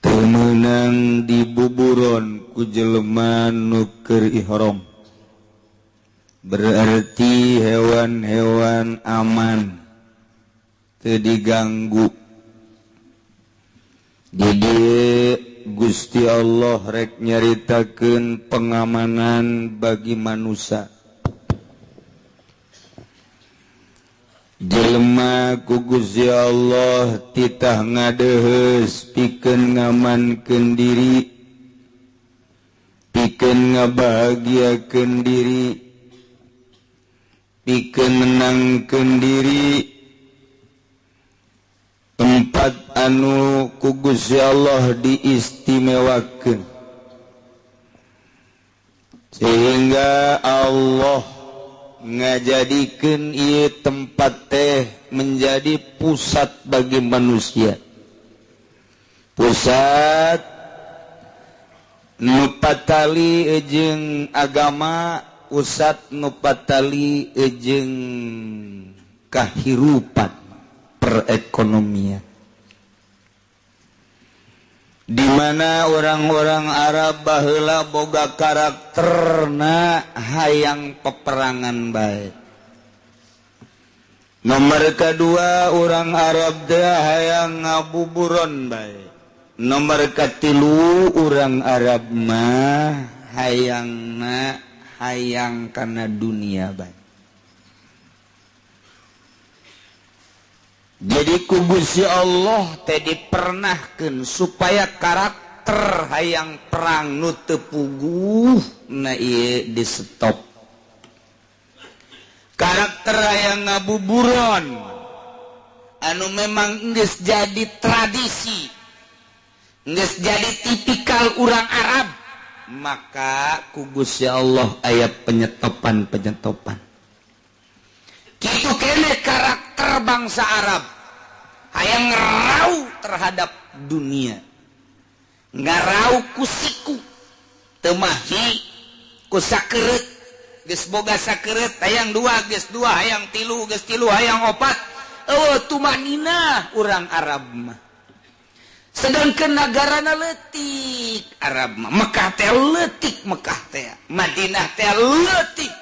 temenang di buburon ku jelema nu keur ihram berarti hewan-hewan aman teu diganggu. Jadi Gusti Allah rek nyaritakeun pengamanan bagi manusia. Jelema ku Gusti Allah titah ngadeheus pikeun ngamankeun diri, pikeun ngabahagiakeun diri, pikeun menangkeun diri. Tempat anu ku Gusti Allah diistimewakeun sehingga Allah ngajadikeun ieu tempat teh menjadi pusat bagi manusia, pusat nu patali jeung agama, pusat nu patali jeung kahirupan perekonomian, di mana orang-orang Arab baheula boga karakterna hayang peperangan bae. Nomor kedua, orang Arab teh hayang ngabuburon bae. Nomor katilu, orang Arab mah hayang kana dunia bae. Jadi ku Gusti Allah teh dipernahkeun supaya karakter hayang perang nu teu puguh na ieu di stop. Karakter hayang ngabuburon anu memang geus jadi tradisi, geus jadi tipikal urang Arab, maka ku Gusti Allah aya penyetopan. Kitu kene karakter bangsa Arab hayang ngerau terhadap dunia, ngarau ku siku teu mahi ku sakeureut, geus boga sakeureut hayang 2 geus 2, hayang 3 geus 3, hayang 4. Tumanina urang Arab mah. Sedangkan nagarana leutik Arab mah. Mekah teh leutik, Mekah teh Madinah teh leutik,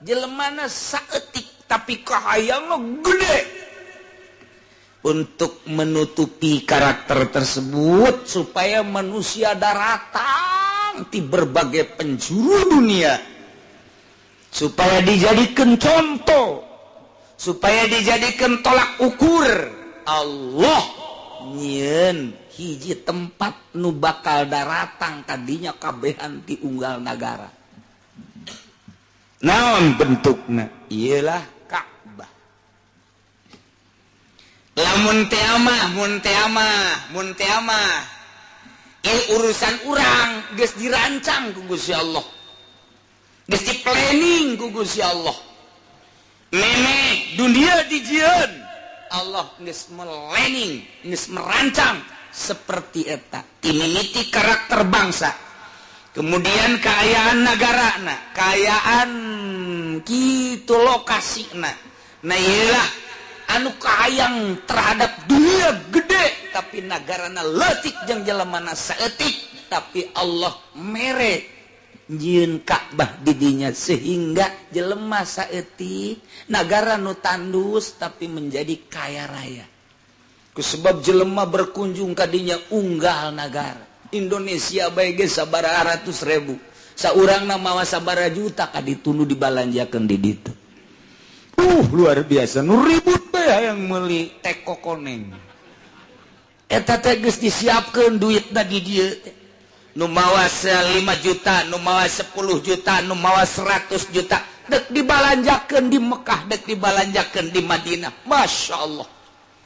jelemana saeutik tapi kahayangna gede. Untuk menutupi karakter tersebut supaya manusia datang di berbagai penjuru dunia, supaya dijadikan contoh, supaya dijadikan tolak ukur. Allah nyieun hiji tempat nu bakal daratang tadinya kabehan ti unggal nagara. Naon bentukna? Iyalah Ka'bah. Lamun teu amah urusan urang geus dirancang ku Gusti Allah, geus di planning ku Gusti Allah. Meme dunia dijieun Allah geus planning, geus merancang seperti eta timimiti karakter bangsa. Kemudian kaayaan nagarana, kaayaan kitu lokasina. Nah iyalah anu kahayang terhadap dunia gede tapi nagarana leutik jeung jelemana saeutik, tapi Allah mere nyieun Ka'bah di dinya sehingga jelema saeutik nagara nu tandus tapi menjadi kaya raya. Kusebab jelema berkunjung ka dinya unggal nagara. Indonesia bae ge sabaraha ratus ribu, saurangna mawa sabaraha juta ka ditunu dibalanjakeun di ditu. Luar biasa, nu ribut bae hayang meuli teko koneng. Eta teh geus disiapkeun duitna di dieu teh. Nu mawa 5 juta, nu mawa 10 juta, nu mawa 100 juta, dek dibalanjakeun di Mekah, dek dibalanjakeun di Madinah. Masya Allah.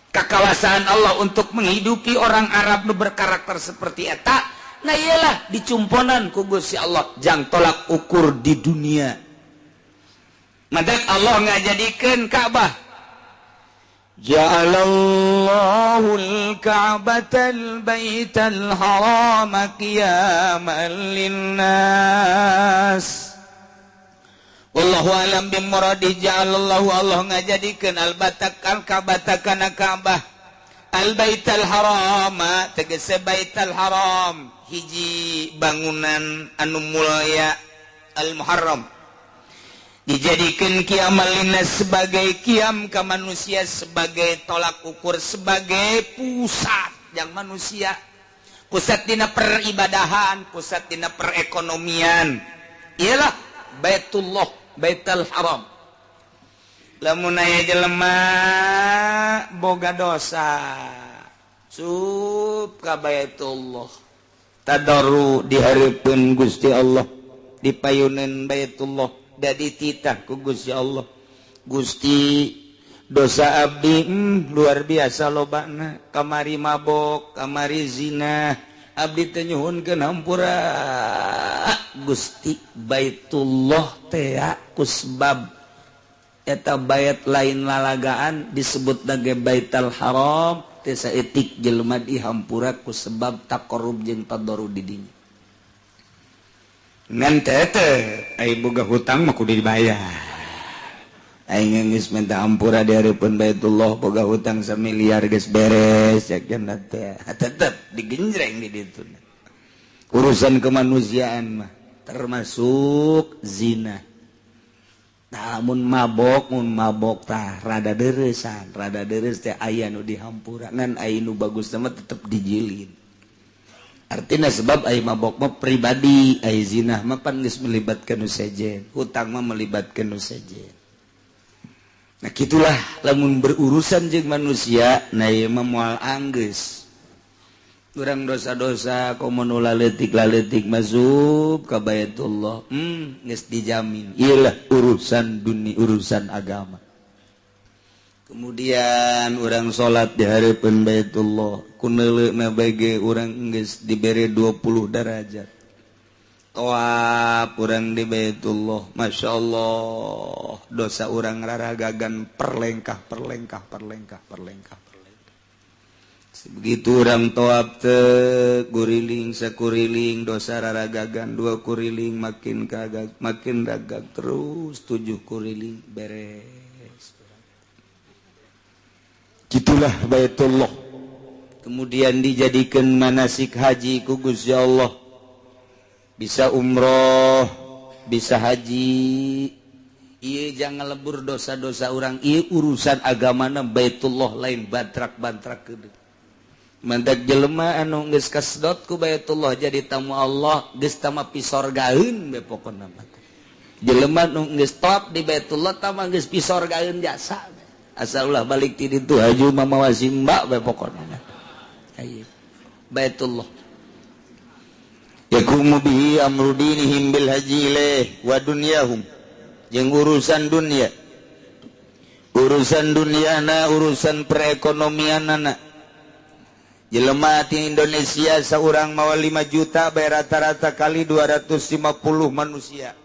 Kekawasaan Allah untuk menghidupi orang Arab nu berkarakter seperti eta. Nah iyalah dicumponan ku Gusti Allah jang tolak ukur di dunia. Madak Allah ngajadikeun Ka'bah. Ja'alallahu al-Ka'batal baital harama qiyaman linnas. Wallahu alam bimuradi. Ja'alallahu Allah ngajadikeun al-batak al-Ka'bah kana Ka'bah Al-Baitul Haram tegese Baitul Haram hiji bangunan anu mulia Al-Muharram dijadikan kiamalina sebagai kiam ke manusia, sebagai tolak ukur, sebagai pusat yang manusia, pusat dina peribadahan, pusat dina perekonomian. Ialah Baitullah, Baitul Haram. Lamun aya jelema boga dosa sup ka Baitullah, tadarru dihareupeun Gusti Allah, dipayuneun Baitullah, da dititah ku Gusti Allah. Gusti, dosa abdi luar biasa lobana, kamari mabok, kamari zina, abdi teh nyuhunkeun hampura. Gusti, Baitullah teh kusbab eta bait lain lalagaan disebut nage Baitul Haram teh saeutik jelema dihampura ku sebab taqarrub jeung tadarru di dinya. Ngan teh ai boga hutang mah kudu dibayar. Aing geus minta hampura di hareupeun Baitullah boga hutang 1 miliar geus beres yakeun teh. Tetep digenjreng di ditu. Urusan kemanusiaan mah termasuk zina. Namun mabok tah rada deuresan, rada deres teh aya nu dihampura, ngan aya nu bagus mah tetep dijilin. Artinya sebab aya mabok mah pribadi, aya zina mah pan geus melibatkeun nu sejen, hutang mah melibatkeun nu sejen. Nah kitulah lamun berurusan jeung manusia, nah ieu mah moal anggeus. Urang dosa-dosa komo laletik masuk ka Baitullah, geus dijamin. Iyalah urusan dunia, urusan agama. Kemudian urang salat di hareupeun Baitullah, kuneuleuna bage urang geus dibere 20 derajat. Tawaf urang di Baitullah, masyaallah, dosa urang raragagan perlengkah. Begitu orang tawaf teh guriling sakuriling dosa raragagan 2 kuriling makin ragag terus 7 kuriling beres. Gitulah Baitullah. Kemudian dijadikan manasik haji ku Gusti Allah. Bisa umroh, bisa haji. Ieu jangan lebur dosa-dosa orang. Ieu urusan agamana Baitullah lain bantrak-bantrak keudeuh. Mantak jelema anu geus kasdot ku Baitullah jadi tamu Allah geus tama pisorgaeun be pokona mah. Jelema nu geus top di Baitullah tama geus pisorgaeun jasa. Asal ulah balik ti ditu haju mamawa simba be pokona. Ayo. Baitullah. Yakumu bihi amru dinihim bil haji wa dunyahum. Jeung urusan dunia. Urusan dunyana, urusan perekonomianana. Jelema di Indonesia seorang mawa 5 juta bayar rata-rata kali 250 manusia.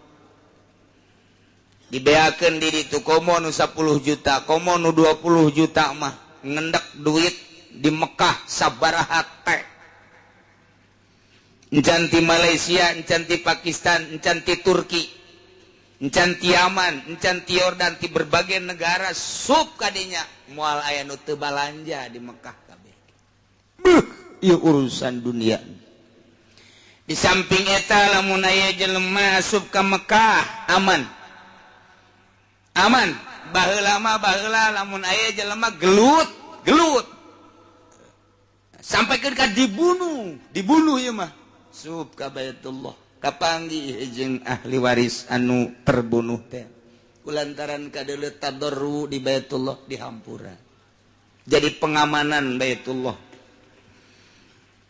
Dibeakeun di ditu komo nu 10 juta, komo nu 20 juta mah ngendek duit di Mekah sabaraha teh. Encan ti Malaysia, encan ti Pakistan, encan ti Turki, encan ti Yaman, encan ti Yordan, ti berbagai negara sub kadinya moal aya nu teu balanja di Mekah. Ieu urusan dunia. Di samping eta lamun aya jelema asup ka Mekah aman. Baheula lamun aya jelema gelut. Sampai ka dibunuh ieu mah. Sup ka Baitullah. Kapanggih jeung ahli waris anu terbunuh teh. Kulantaran kadeuleut tadarru di Baitullah dihampura. Jadi pengamanan Baitullah.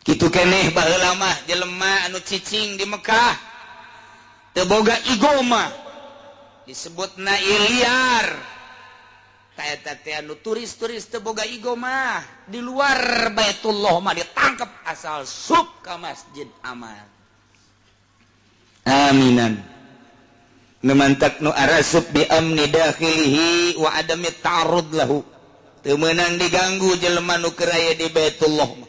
Kitu keneh baheula mah jelema anu cicing di Mekah teu boga igoma disebutna liar. Ta eta teh anu turis-turis teu boga igoma di luar Baitullah mah ditangkep asal sub ka masjid aman. Aminan. Nemantak nu arasub bi amni dakhilihi wa adami ta'arrud lahu. Teu meunang diganggu jelema nu keur aya di Baitullah.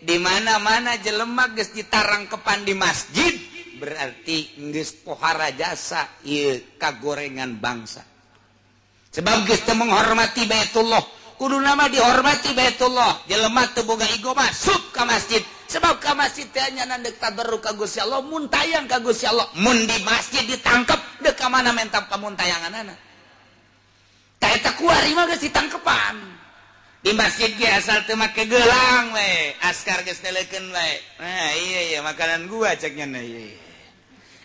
Di mana-mana jelema geus ditarangkepan di masjid berarti geus pohara jasa ieu kagorengan bangsa. Sebab geus teu menghormati Baitullah, kudu nama dihormati Baitullah. Jelema teu boga ego masuk ka masjid. Sebab ka masjid teh nya deuk tabarruk ka Gusti Allah, mun tayang ka Gusti Allah. Mun di masjid ditangkep, deuk ka mana mentang pamuntayanganana. Ta eta kuari mah geus ditangkepan. Di masjid ge asal teu make gelang we, askar geus neleukeun we. Nah, iya makanan gua ceknya na ieu.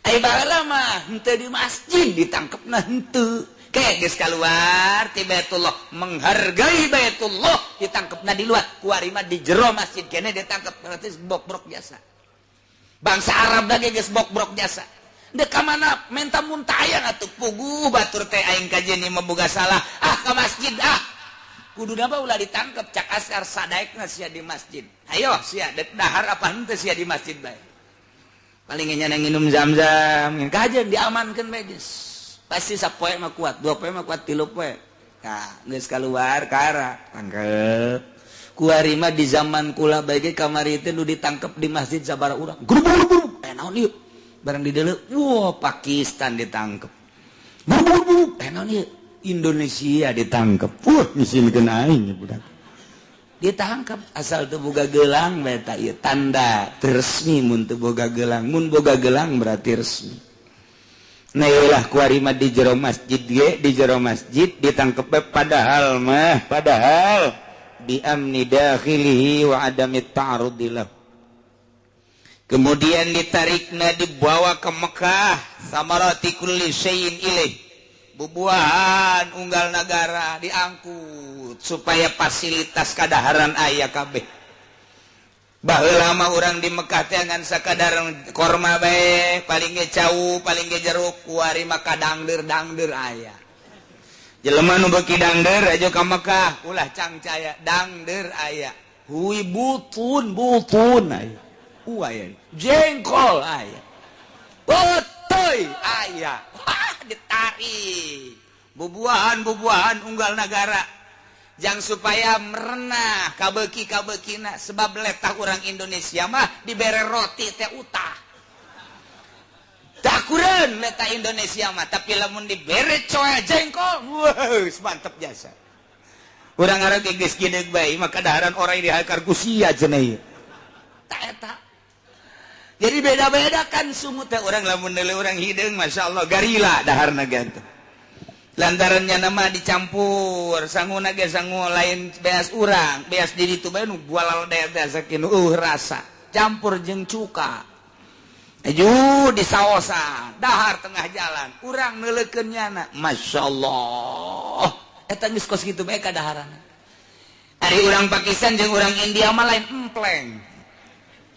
Ai baheula mah henteu di masjid ditangkepna henteu. Kayak geus keluar ti Baitullah, menghargai Baitullah, ditangkepna di luar. Kuari mah di jero masjid kene ditangkep, berarti bok-brok jasa. Bangsa Arab lagi geus bok-brok jasa. Dek ka mana menta muntayang atuh puguh batur teh aing kajeni mah boga salah. Ah ka masjid ah. Kuduna mah ulah ditangkep cak askar sadaekna sia di masjid. Ayo sia dek dahar apa henteu sia di masjid bae. Paling nya nginum zam-zam, kajen diamankeun bae geus. Pasti sapoe mah kuat, 2 poe mah kuat, 3 poe. Nah, geus keluar ka arah tangkep. Kuari mah di zaman kula bae ge kamari teh nu ditangkep di masjid sabaraha urang. Guru-guru. Naon ieu? Barang di deuleu, wah Pakistan ditangkep. Guru-guru. Naon ieu? Indonesia ditangkep. Wah, ngisimkeun aing budak. Ditangkep asal teu boga gelang bae ta ieu tanda resmi mun teu boga gelang. Mun boga gelang berarti resmi. Nah iyalah kuari mah di jero masjid ge, di jero masjid ditangkep padahal bi amni dakhilihi wa adami ta'arudi lahu. Kemudian ditarikna dibawa ke Mekah, samarati kulli syai'in ilaih. Bubuahan unggal nagara diangkut supaya fasilitas kadaharan aya kabeh. Baheula mah urang di Mekah teh ngan sakadar korma bae, paling ge cau, paling ge jeruk, kuari mah kadangdeur aya. Jelema nu beuki dangdeur aja ka Mekah, ulah cangcaya dangdeur aya. Hui butun aya. Aya jengkol aya. Botoy aya. Wah, ditarik. Bubuahan unggal nagara. Jang supaya merenah kabeuki-kabeukina sebab letah orang Indonesia mah dibere roti teh utah. Tak kurang letah Indonesia mah tapi lamun dibere coe jengkol, wah mantep jasa. Urang ngaran geus gideg bae mah kadaharan orang dihakar ku sia cenah ieu. Tak eta. Jadi beda-beda kan sumut teh urang lamun deuleu urang hideung masyaallah garila daharna gantu. Lantarannya nama dicampur sanguna ge sangu lain beas urang beas di ditu bae nu bualal daerah sakitu rasa campur jeung cuka aju disaosan dahar tengah jalan urang neuleukeun nyana masyaallah eta geus kos kitu bae kadaharanna. Ari urang Pakistan jeung urang India mah lain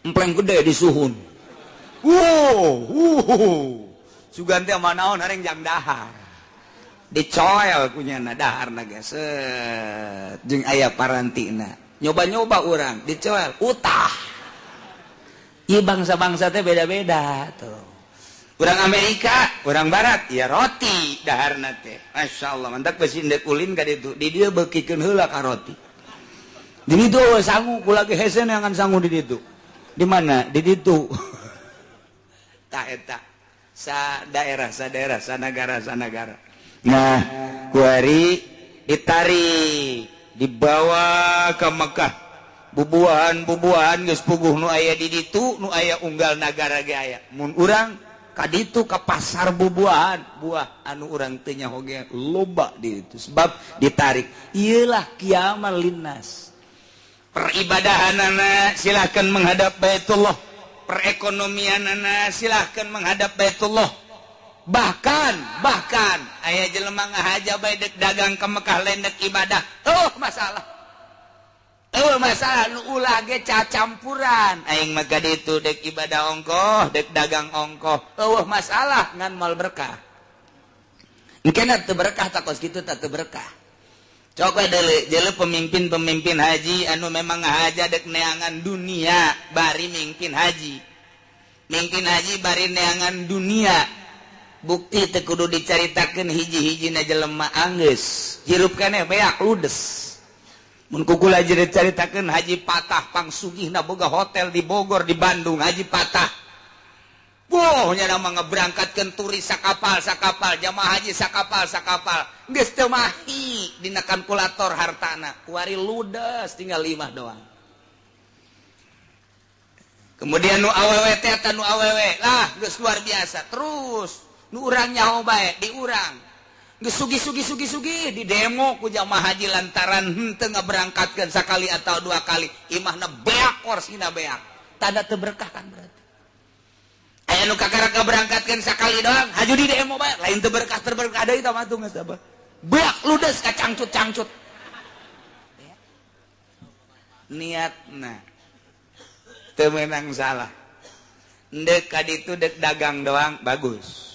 empleng gede di suhun. Sugan teh mah naon hareng jang dahar. Dicoel kunyana daharna geus jeung aya parantina nyoba-nyoba urang dicoel utah. Ieu bangsa-bangsa teh beda-beda tuh. Urang Amerika, urang barat ya roti daharna teh masyaallah mantak besi indek ulin ka ditu di dieu beukikeun heula ka roti di ditu sangu kula ge hese neangan sangu di ditu di mana di ditu tah eta sa daerah sanagara. Nah, kuari ditarik, dibawa ke Mekah. Bubuahan geus puguh nu aya di ditu, nu aya unggal nagara ge aya. Mun urang ka ditu ka pasar bubuahan, buah anu urang teu nyaho ge loba di ditu sebab ditarik. Ieulah kiamal linnas. Peribadahanana silahkan menghadap Baitullah. Perekonomianana silahkan menghadap Baitullah. Bahkan aya jelema ngahaja bae dek dagang ke Mekah lain dek ibadah. Masalah nu ulah ge cacampuran. Aing mah ka ditu dek ibadah ongkoh, dek dagang ongkoh. Masalah ngan mal berkah. Engkena teu berkah takos kitu teu berkah. Coba deuleu pemimpin haji anu memang ngahaja dek neangan dunia bari mingpin haji. Mingpin haji bari neangan dunia. Bukti teu kudu dicaritakeun hiji-hijina jelema anggeus hirup keneh beak ludes. Mun kukula dicaritakeun Haji Patah pangsugihna boga hotel di Bogor di Bandung Haji Patah. nya nama ngeberangkatkeun turis sakapal jamaah haji sakapal geus teu mahi dina kalkulator hartana kuari ludes tinggal 5 doang. Kemudian nu awewe teh eta nu awewe lah geus luar biasa terus nu urang nyaho bae di urang geus sugi di demo ku jamaah haji lantaran henteu ngaberangkatkeun sakali atau 2 kali imahna beak korsina beak tanda teu berkah kan berarti aya nu kakarak ngaberangkatkeun sakali doang haju di demo bae lain teu berkah deui tah mah tuh geus apa beak ludes ka cangcut niatna teu menang salah ndek ka ditu dek dagang doang bagus.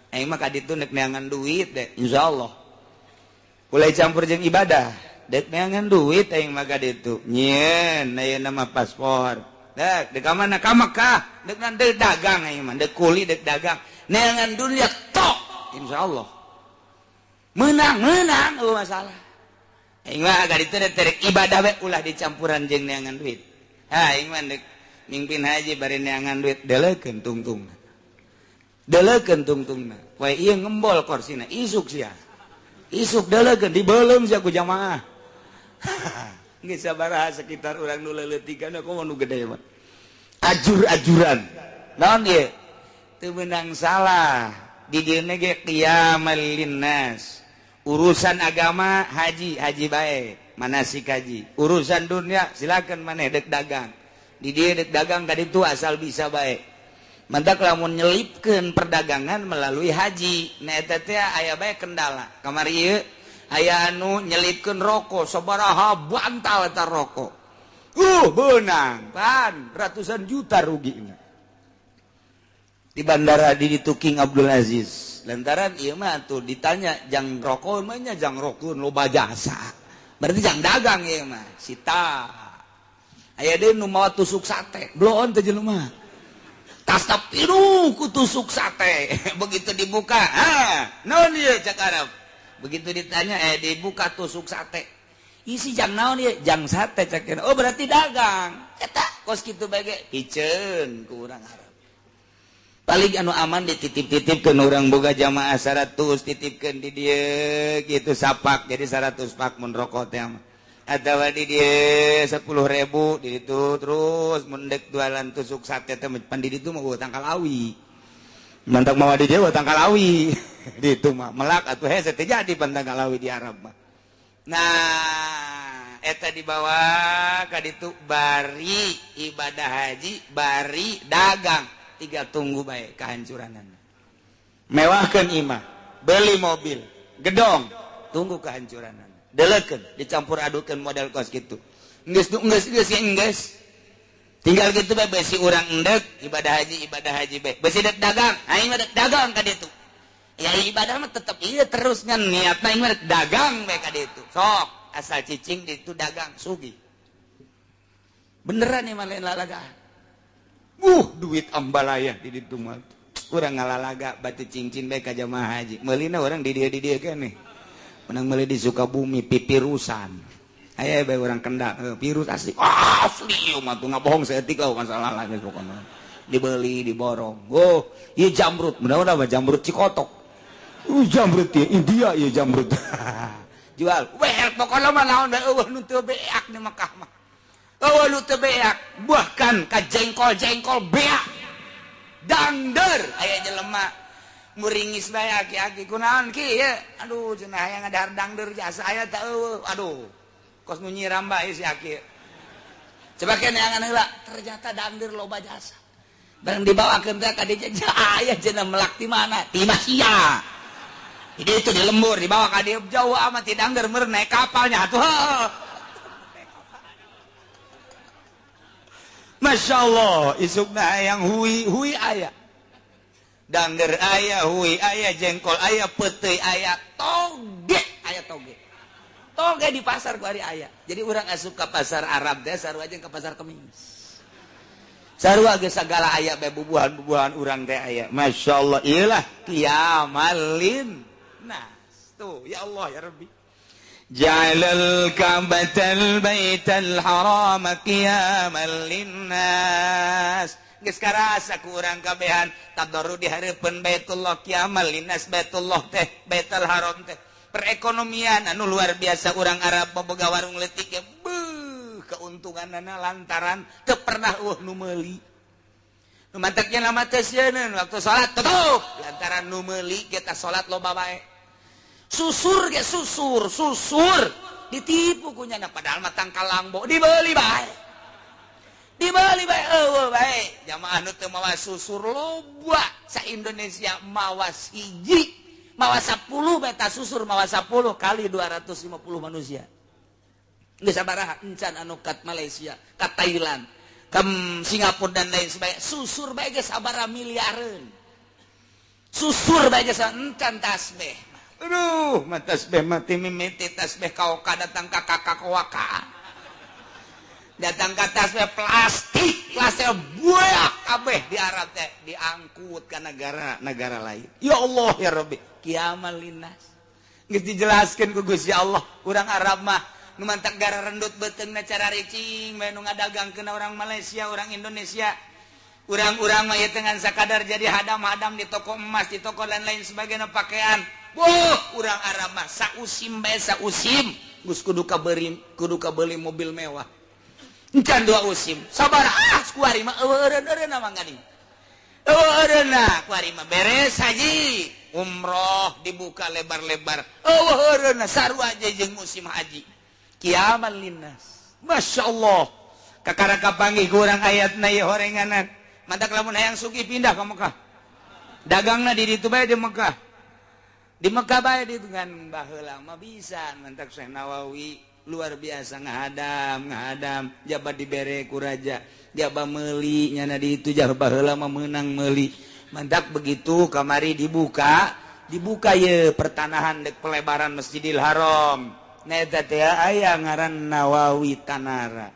Aing mah kaditu dek neangan duit deh, insyaallah. Mulai campur jeung ibadah, dek neangan duit aing mah kaditu. Nyieun aya nama paspor. Dek ka mana ka Mekah, dek dek dagang aing mah, dek kuli dek dagang. Neangan duit tok, insyaallah. Menang eueuh masalah. Aing mah kaditu dek ibadah we ulah dicampuran jeung neangan duit. Ha aing mah dek mimpin haji bari neangan duit delekeun tungtung. Delekeun tungtungna wae ieu ngembol korsina isuk sia isuk delekeun dibeuleum sia ku jamaah geus sabaraha sekitar urang nu leuleutikana komo nu gede mah ajur-ajuran naon ieu teu meunang salah di dieu ge qiyamal linnas urusan agama haji bae manasik haji urusan dunia silakan maneh dek dagang di dieu dek dagang tadi tu asal bisa bae. Mantak lamun nyelipkeun perdagangan melalui haji na eta teh aya bae kendala kamari ieu aya anu nyelipkeun rokok sabaraha bantal eta rokok beunang pan ratusan juta rugina di bandara di ditu King Abdul Aziz lantaran ieu mah tuh ditanya jang rokok mah nya jang rokok loba jasa berarti jang dagang ieu mah sita aya deui nu mawa tusuk sate bloon teh jelema tasna piru ku tusuk sate begitu dibuka naon ieu cak Arab begitu ditanya dibuka tusuk sate isi jang naon ieu jang sate cak oh berarti dagang eta kos kitu bae ge piceun ku urang Arab paling anu aman dititip-titipkeun urang boga jamaah 100 titipkeun di dieu kitu sapak jadi 100 pak mun rokok teh mah atawa di dia 10.000 di itu terus mendek jualan tusuk sate teh pan di ditu mah tangkal awi mantak mawa di dia tangkal awi di itu mah melak atuh hese teh jadi pan tangkal awi di Arab mah nah eta dibawa ka ditu bari ibadah haji bari dagang 3 tunggu bae kehancuranana mewahkeun imah beli mobil gedong tunggu kehancuranana delekeun dicampur adukeun model kos kitu geus tinggal kitu bae besi urang endek ibadah haji bae besi dek dagang aing mah dek dagang ka ditu ya ibadah mah tetep ieu terus ngan niatna aing mah dek dagang bae ka ditu sok asal cicing ditu dagang sugih beneran ieu mah lain lalagaan duit ambalaya di ditu mah urang ngalalaga batu cincin bae ka jamaah haji meulina urang di dieu keneh menang meuli di Sukabumi pipirusan aya bae urang Kendal virus asli asli mah tuh ngabohong saeutik lah masalah lah pokona dibeli diborong ieu jamrut mudah-mudahan mah jamrut Cikotok jamrut ieu India ieu jamrut jual well pokona mah naon bae eueuh nu teu beak di Mekah mah eueuh nu teu beak bahkan ka jengkol beak dangder aya jelema muringis bae aki-aki kunaon ki ya aduh cenah aya ngadahar dangder jasa aya teh eueuh aduh kos nu nyiram bae si aki coba kene angan heula ternyata dangder loba jasa bareng dibawakeun teh ka dieu aya cenah melak ti mana ti Masia ide itu di lembur dibawa ka dieu jauh amat ti dangder meureun naik kapalnya atuh masyaallah isukna hayang hui aya dangder aya, hui aya, jengkol aya, peteuy aya, toge aya toge di pasar ku ari aya. Jadi urang asup ka pasar Arab teh sarua jeung ka pasar Kemis. Sarua ge sagala aya bae bubuhan-bubuhan urang teh aya. Masyaallah ieulah qiyamalin nas. Tuh ya Allah ya Rabbi. Ja'alal Ka'batal Baital Haram qiyamal linnas. geus karasa ku urang kabehan tadarru di hareupeun Baitullah kiamal linnas Baitullah teh Baitul Haram teh perekonomian anu luar biasa urang Arab boboga warung leutik ge beuh keuntunganna lantaran teu pernah nu meuli nu manteknya nama teh sieun waktu salat tutup lantaran nu meuli kita salat loba bae susur ge susur ditipu kunyana padahal mah tangkal langbo dibeli bae eueuh bae jamaah nu teu mawa susur loba sa Indonesia mawa hiji mawa 10 beta susur mawa 10 kali 250 manusia geus sabaraha encan anu kat Malaysia ka Thailand ka Singapura dan lain sebagainya susur bae geus sabaraha miliareun susur bae geus encan tasbih aduh mah tasbih mati mimiti tasbih kaoka datang ka kakak waka datang ke tasbih plastik buaya kabeh di Arab teh diangkut ke negara lain ya Allah ya Rabbi kiamal linnas geus dijelaskeun ku Gusti Allah urang Arab mah nu mantak gara rendut beuteungna cara ricing bae nu ngadagangkeun orang Malaysia orang Indonesia urang-urang mah ieu dengan sakadar jadi hadam-hadam di toko emas di toko lain-lain sebagainya pakaian urang Arab mah sausim bae sausim geus kudu kabeuli mobil mewah encan 2 usim sabar kuari mah eueureun mah gani eueureun kuari mah beres haji umroh dibuka lebar-lebar eueureun sarua aja jeung musim haji kiamal linnas masyaallah kakara kapanggih ku urang ayatna ieu horenganan mantak lamun hayang sugih pindah ka Mekah dagangna di ditu bae di Mekah bae di dengan baheula mah bisa mantak Syekh Nawawi luar biasa ngahadam jabat dibere ku raja jaba meuli nyana di itu jaba heula mah meunang meuli mantak begitu kamari dibuka ye pertanahan dek pelebaran Masjidil Haram nah eta teh aya ngaran Nawawi Tanara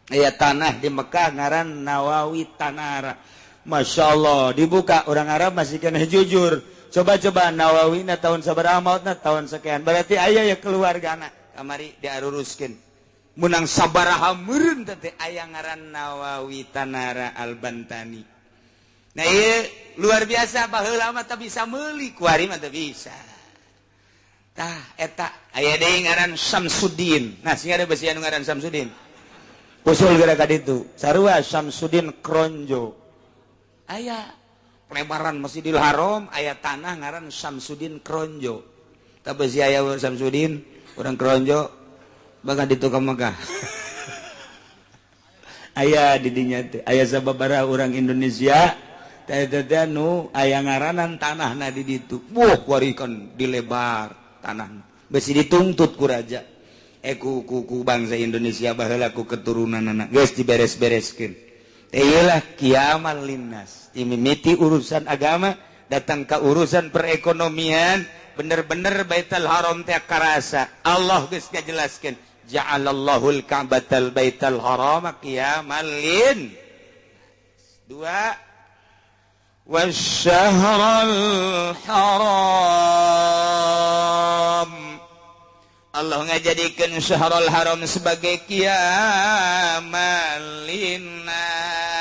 aya tanah di Mekah ngaran Nawawi Tanara masyaallah dibuka orang Arab masih kena jujur coba Nawawina tahun sabaraha mautna tahun sekian berarti aya ya keluargana kamari diaruruskeun munang sabaraha meureun teh aya ngaran Nawawi Tanara Al-Bantani nah ieu luar biasa baheula mah teh bisa meuli kuari mah teh bisa tah eta aya deui ngaran Samsuddin nah sing ada besi anu ngaran Samsuddin usul geura ka ditu sarua Samsuddin Kronjo aya pelebaran Masjidil Haram aya tanah ngaran Samsuddin Kronjo tah besi aya Samsuddin orang Kronjo bakal di tukang Mekah aya di dinya teh aya sababaraha orang Indonesia teh nu aya ngaranan tanahna di ditu kuarikeun dilebar tanahna besi dituntut ku raja ku bangsa Indonesia baheula ku keturunanna geus diberes-bereskeun teh ieulah kiamal linnas mimiti urusan agama datang ke urusan perekonomian bener-bener Baitul Haram teh karasa Allah geus ngajelaskeun ja'alallahul ka'batal baital haram qiyamal lin 2 wasyahrul haram Allah ngajadikeun syahrul haram sebagai qiyamal linnas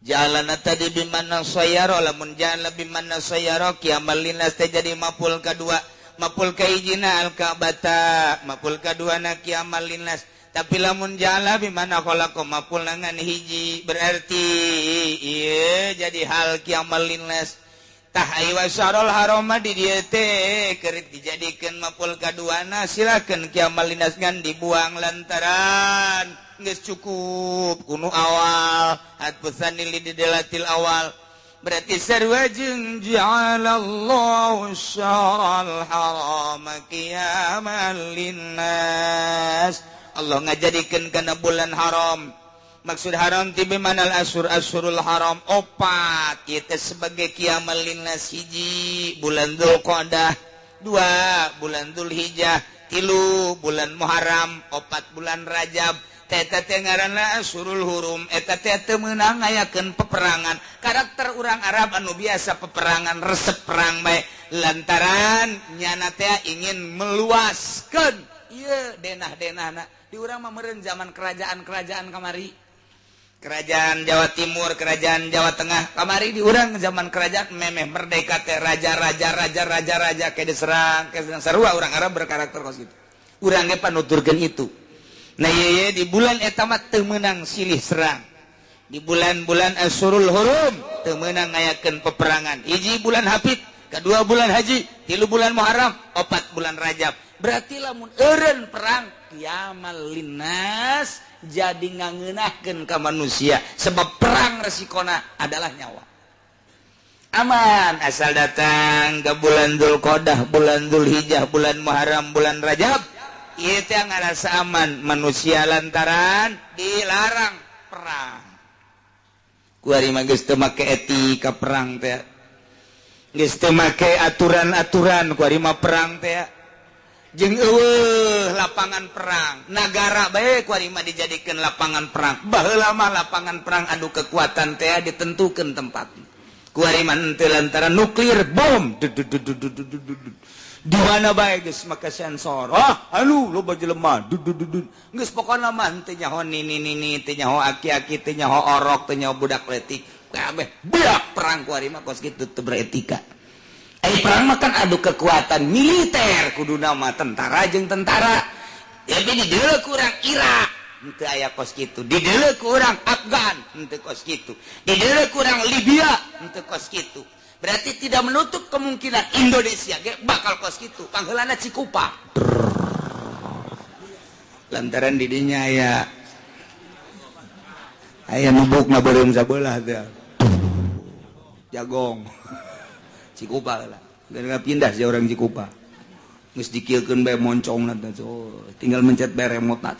jalan tadi bimana sayaro lamun jalan bimana sayaro kiamal linnas teh jadi maful kadua maful kaijina al ka'bata maful kaduana kiamal linnas tapi lamun jalan bimana khalaqa maful nangan hiji berarti ieu jadi hal kiamal linnas tah aywa syarul haram di dieu teh keur dijadikeun maful kaduana silakeun kiamal linnas ngan dibuang lantaran geus cukup kuno awal atpusan li didelatil awal berarti sarua jeung ja'alallahu syarul haram qiyamal linnas Allah ngajadikeun kana bulan haram maksud haram ti bimanal asyurul haram opat ieu teh sebagai qiyamal linnas hiji bulan Dzulqa'dah 2 bulan Dzulhijjah 3 bulan Muharram 4 bulan Rajab eta teh ngaranna asyurul hurum eta teh teu meunang ngayakeun peperangan karakter urang Arab anu biasa peperangan resep perang bae lantaran nyana teh ingin meluaskeun denah di urang mah meureun zaman kerajaan-kerajaan kamari. Kerajaan Jawa Timur, kerajaan Jawa Tengah kamari di urang zaman kerajaan memeh merdeka teh raja ke diserang sarua urang Arab berkarakter kos gitu. Urang ge panuturkeun itu. Nah ieu di bulan eta mah teu meunang silih serang. Di bulan-bulan Asyurul Hurum teu meunang ngayakeun peperangan. Hiji bulan Hafid, kedua bulan Haji, 3 bulan Muharram, 4 bulan Rajab. Berarti lamun eureun perang kiamal linnas jadi ngangeunahkeun ka manusia sebab perang resikona adalah nyawa. Aman asal datang ke bulan Dzulqa'dah, bulan Dzulhijjah, bulan Muharram, bulan Rajab, ieu teh ngarasa aman manusia lantaran dilarang perang. Kuari mah geus teu make etika perang teh. Geus teu make aturan-aturan kuari mah perang teh. Jeung eueuh lapangan perang nagara bae kuari mah dijadikeun lapangan perang. Baheula mah lapangan perang anu kekuatan teh ditentukeun tempatna. Kuari mah henteu lantaran nuklir bom. Di mana bae geus make sensor. Anu loba jelema. Geus pokona mah teu nyaho nini, teu nyaho aki-aki, teu nyaho orok, teu nyaho budak letik. Kabeh budak perang kuari mah kos kitu teu beretika. Perang mah kan adu kekuatan militer kudu nama tentara jeung tentara. Tapi di deuleu ku urang Irak henteu aya kos kitu. Di deuleu ku urang Afgan henteu kos kitu. Di deuleu ku urang Libya henteu kos kitu. Berarti tidak menutup kemungkinan Indonesia ge bakal kos kitu. Pangheulana Cikupa. Lantaran di dinya aya nubukna beureum sabelah teh. Jagong. Cikupa lah, gara-gara pindah sih orang Cikupa. Nges dikilkeun bae moncongna teh, tinggal mencet bae remote-na.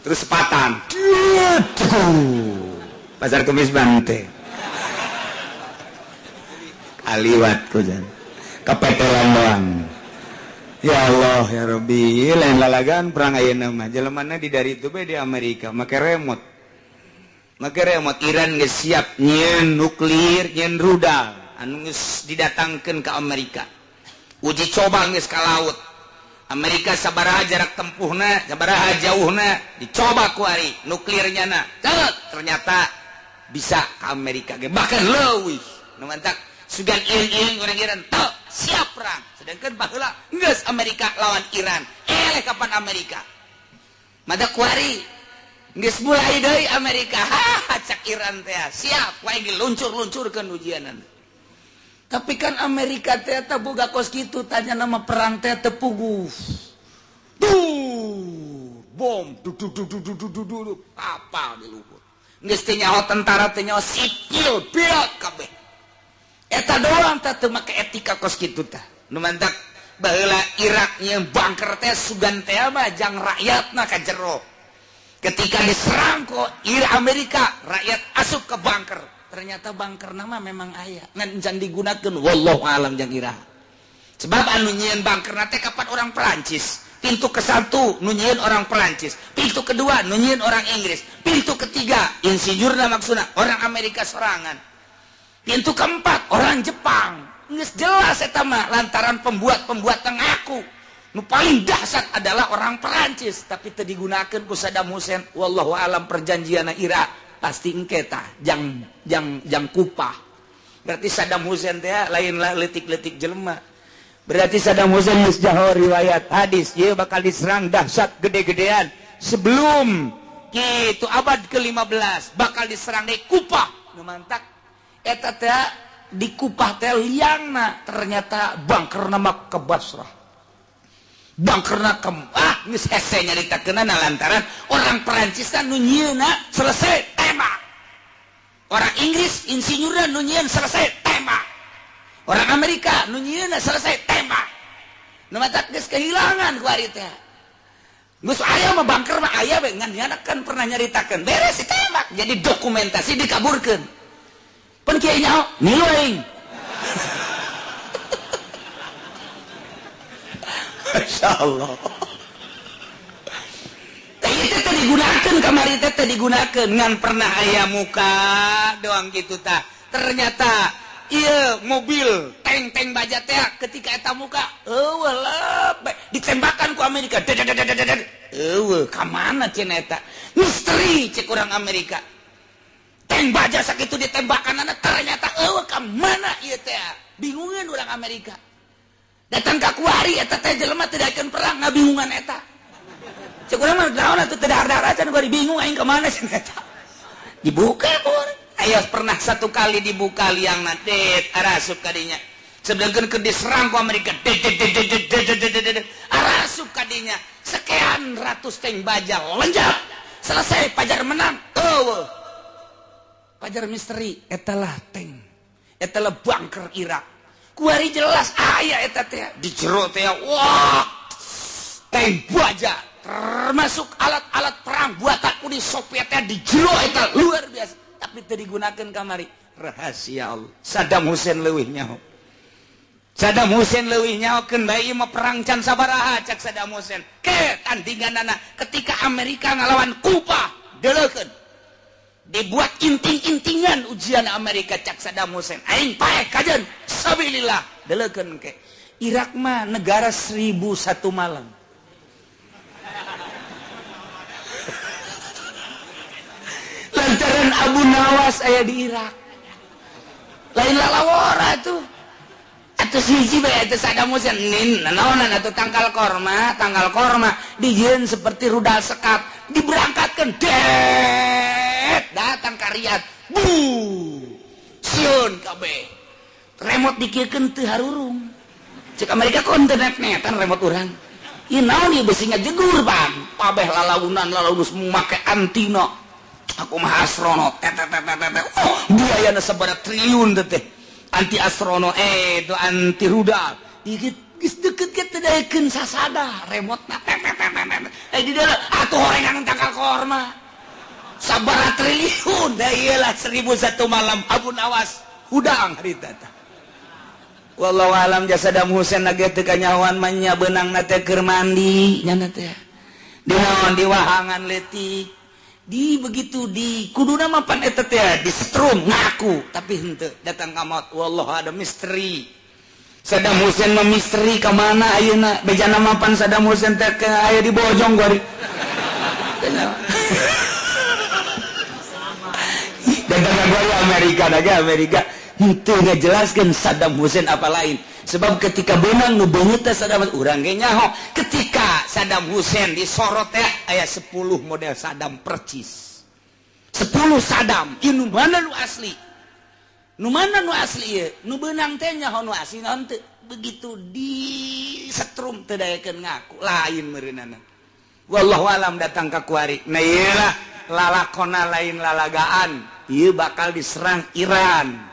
Terus sepatan. Pasar Kemis Bante. Kaliwat ku jan. Kapetelan doang. Ya Allah ya Rabbi, lain lalagan perang ayeuna mah. Jelemana di dari itu bae di Amerika make remote. Makanya remote Iran geus siap nyeun nuklir, nyeun rudal anu geus didatangkeun ke Amerika. Uji coba geus ka laut. Amerika sabaraha jarak tempuhna, sabaraha jauhna, dicoba ku ari nuklirnya na. Ternyata bisa ke Amerika ge bahkan leuwih. Nu mantak sugan ieu urang Iran teu siap perang. Sedangkan baheula geus Amerika lawan Iran. Eleh kapan Amerika? Mada ku ari geus mulai deui Amerika, cak Iran teh siap, wae diluncur-luncurkeun ujianan. Tapi kan Amerika teh boga kos kitu, tanya nama perang teh teu puguh. Bom, kapal di luhur. Geus teu nyaho tentara, teu nyaho sipil, biak kabeh. Eta doang teh teu make etika kos kitu teh. Nu mantak baheula Irak nya bunker teh sugan teh mah jang rakyatna ka jero. Ketika diserang kok Amerika, rakyat asup ke bunker. Ternyata bunker nama memang aya. Ngan can digunakeun wallahu alam jang iraha. Sebab anu nyieun bunker teh kapan orang Perancis. Pintu ke-1 nu nyieun orang Perancis. Pintu kedua nu nyieun orang Inggris. Pintu ketiga insinyurna maksudna orang Amerika sorangan. Pintu keempat orang Jepang. Geus jelas eta mah lantaran pembuat ngaku. Nu paling dahsyat adalah orang Perancis, tapi teu digunakeun ku Saddam Hussein. Wallahu alam perjanjianna Irak pasti engke tah jang kupah. Berarti Saddam Hussein teh lain leutik-leutik jelema. Berarti Saddam Hussein geus jaho riwayat hadis ieu bakal diserang dahsyat gede-gedean sebelum kitu abad ke-15 bakal diserang deui kupah. Nu mantak eta teh di kupah teh liangna ternyata bunker nama ke Basrah. Bangkerna geus hese nyaritakeunana lantaran orang Perancis nu nyieunna selesai tembak. Orang Inggris insinyurna nu nyieun selesai tembak. Orang Amerika nu nyieunna selesai tembak. Nu matak geus kehilangan ku ari teh. Geus aya mah bangker mah aya we ngan kan pernah nyaritakeun beres ditembak jadi dokumentasi dikaburkeun. Pun kieu nyaho nilu aing. Masya Allah. Itu digunakan kamari teh digunakan ngan pernah aya muka doang gitu tah. Ternyata iya mobil tank baja teh ketika eta muka ditembakan ku Amerika kamana cina eta misteri cek orang Amerika tank baja sakitu ditembakan anak ternyata kamana ieu teh bingungan orang Amerika datang ka kuari eta teh jelema teu daekeun perang ngabingungan eta cek urang mah naon atuh teu dahar-dahar acan gua bingung aing kemana cina eta dibuka bor aya pernah satu kali dibuka liangna det arasup kadinya sebelumkeun keur diserang ku Amerika arasup kadinya sekian ratus tank baja lenjak selesai pajar menang pajar misteri etalah tank etalah bunker Irak kuari jelas aya eta teh di jero teh wah tank baja termasuk alat-alat perang buatan Uni Soviet di jero eta luar biasa tapi teu digunakeun kamari rahasia Allah Saddam Hussein leuwih nyaho Saddam Hussein leuwih nyahokeun bae ieu mah perang can sabaraha cak Saddam Hussein ke tandinganana ketika Amerika ngalawan Kuba deuleukeun dibuat inting-intingan ujian Amerika cak Saddam Hussein aing paek kajen sabilillah deuleukeun ke Irak mah negara 1001 malam lantaran Abu Nawas aya di Irak lain lalawara tuh atuh siji bae atuh Saddam Hussein nin naonan atuh tangkal korma dijieun seperti rudal sekat diberangkatkeun datang ka Riyadh sieun kabeh remote dikiekeun teu harurung cek Amerika kon teu net-netan remote urang ieu naon ieu besi ngajegur bang pabeh lalaunan semua make antino aku mah astronot biayana sabaraha triliun teh anti astronot itu anti rudal geus deukeut ge teu daekeun sasada remotna di dalam atuh horengan tangkal korma sabaraha triliun da iyalah 1001 malam Abu Nawas hudang harita teh wallahu alam Saddam Hussein lagi teu kanyahoan mah nya beunangna teh keur mandi nya teh di wahangan leutik di begitu di kuduna mapan eta teh di strum ngaku tapi henteu datang ka maut wallahu ada misteri Saddam Hussein mah misteri ka mana ayeuna bejana mapan Saddam Hussein teh aya di Bojong gori datang ka gori Amerika henteu ngajelaskeun Saddam Hussein apa lain sebab ketika benang nu beungeut teh Saddam urang ge nyaho ketika Saddam Hussein disorot teh aya 10 model Saddam percis 10 Saddam ieu nu mana nu asli ieu nu beunang teh nyaho nu asli naon teu begitu di setrum teu daekeun ngaku lain meureunana wallahu alam datang ka kuari nah ieu lah lalakonna lain lalagaan ieu bakal diserang Iran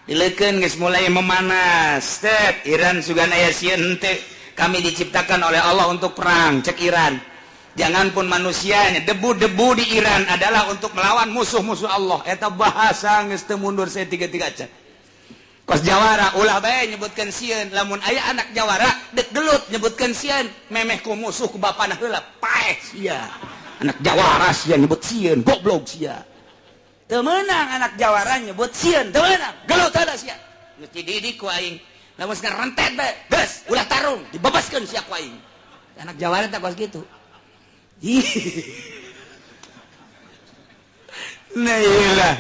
dileukeun geus mulai memanas teh Iran sugan aya sieun teh kami diciptakan oleh Allah untuk perang cek Iran jangan pun manusianya debu-debu di Iran adalah untuk melawan musuh-musuh Allah eta bahasa geus teu mundur saeutik-eutik acan kos jawara ulah bae nyebutkeun sieun lamun aya anak jawara dek gelut nyebutkeun sieun memeh ku musuh ku bapana heula paeh sia anak jawara sia nyebut sieun goblok sia teu meunang anak jawara nyebut sieun teu meunang gelut heula sia geus dididik ku aing lamun ngarentet bae geus ulah tarung dibebaskeun sia ku aing anak jawara teh kos kitu nah iyalah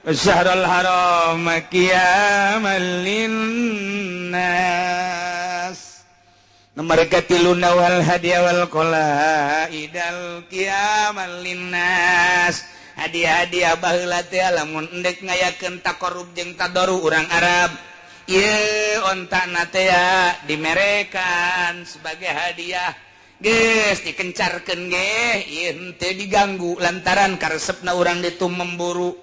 syahrul haram qiyamal linnas nomor katiluna wal hadiah wal qalaidal qiyamal linnas hadiah-hadiah baheula teh lamun endek ngayakeun taqarrub jeung tadarru urang Arab ieu ontana teh dimerekan sebagai hadiah geus dikencarkeun ge ieu teu diganggu lantaran karesepna urang ditu memburu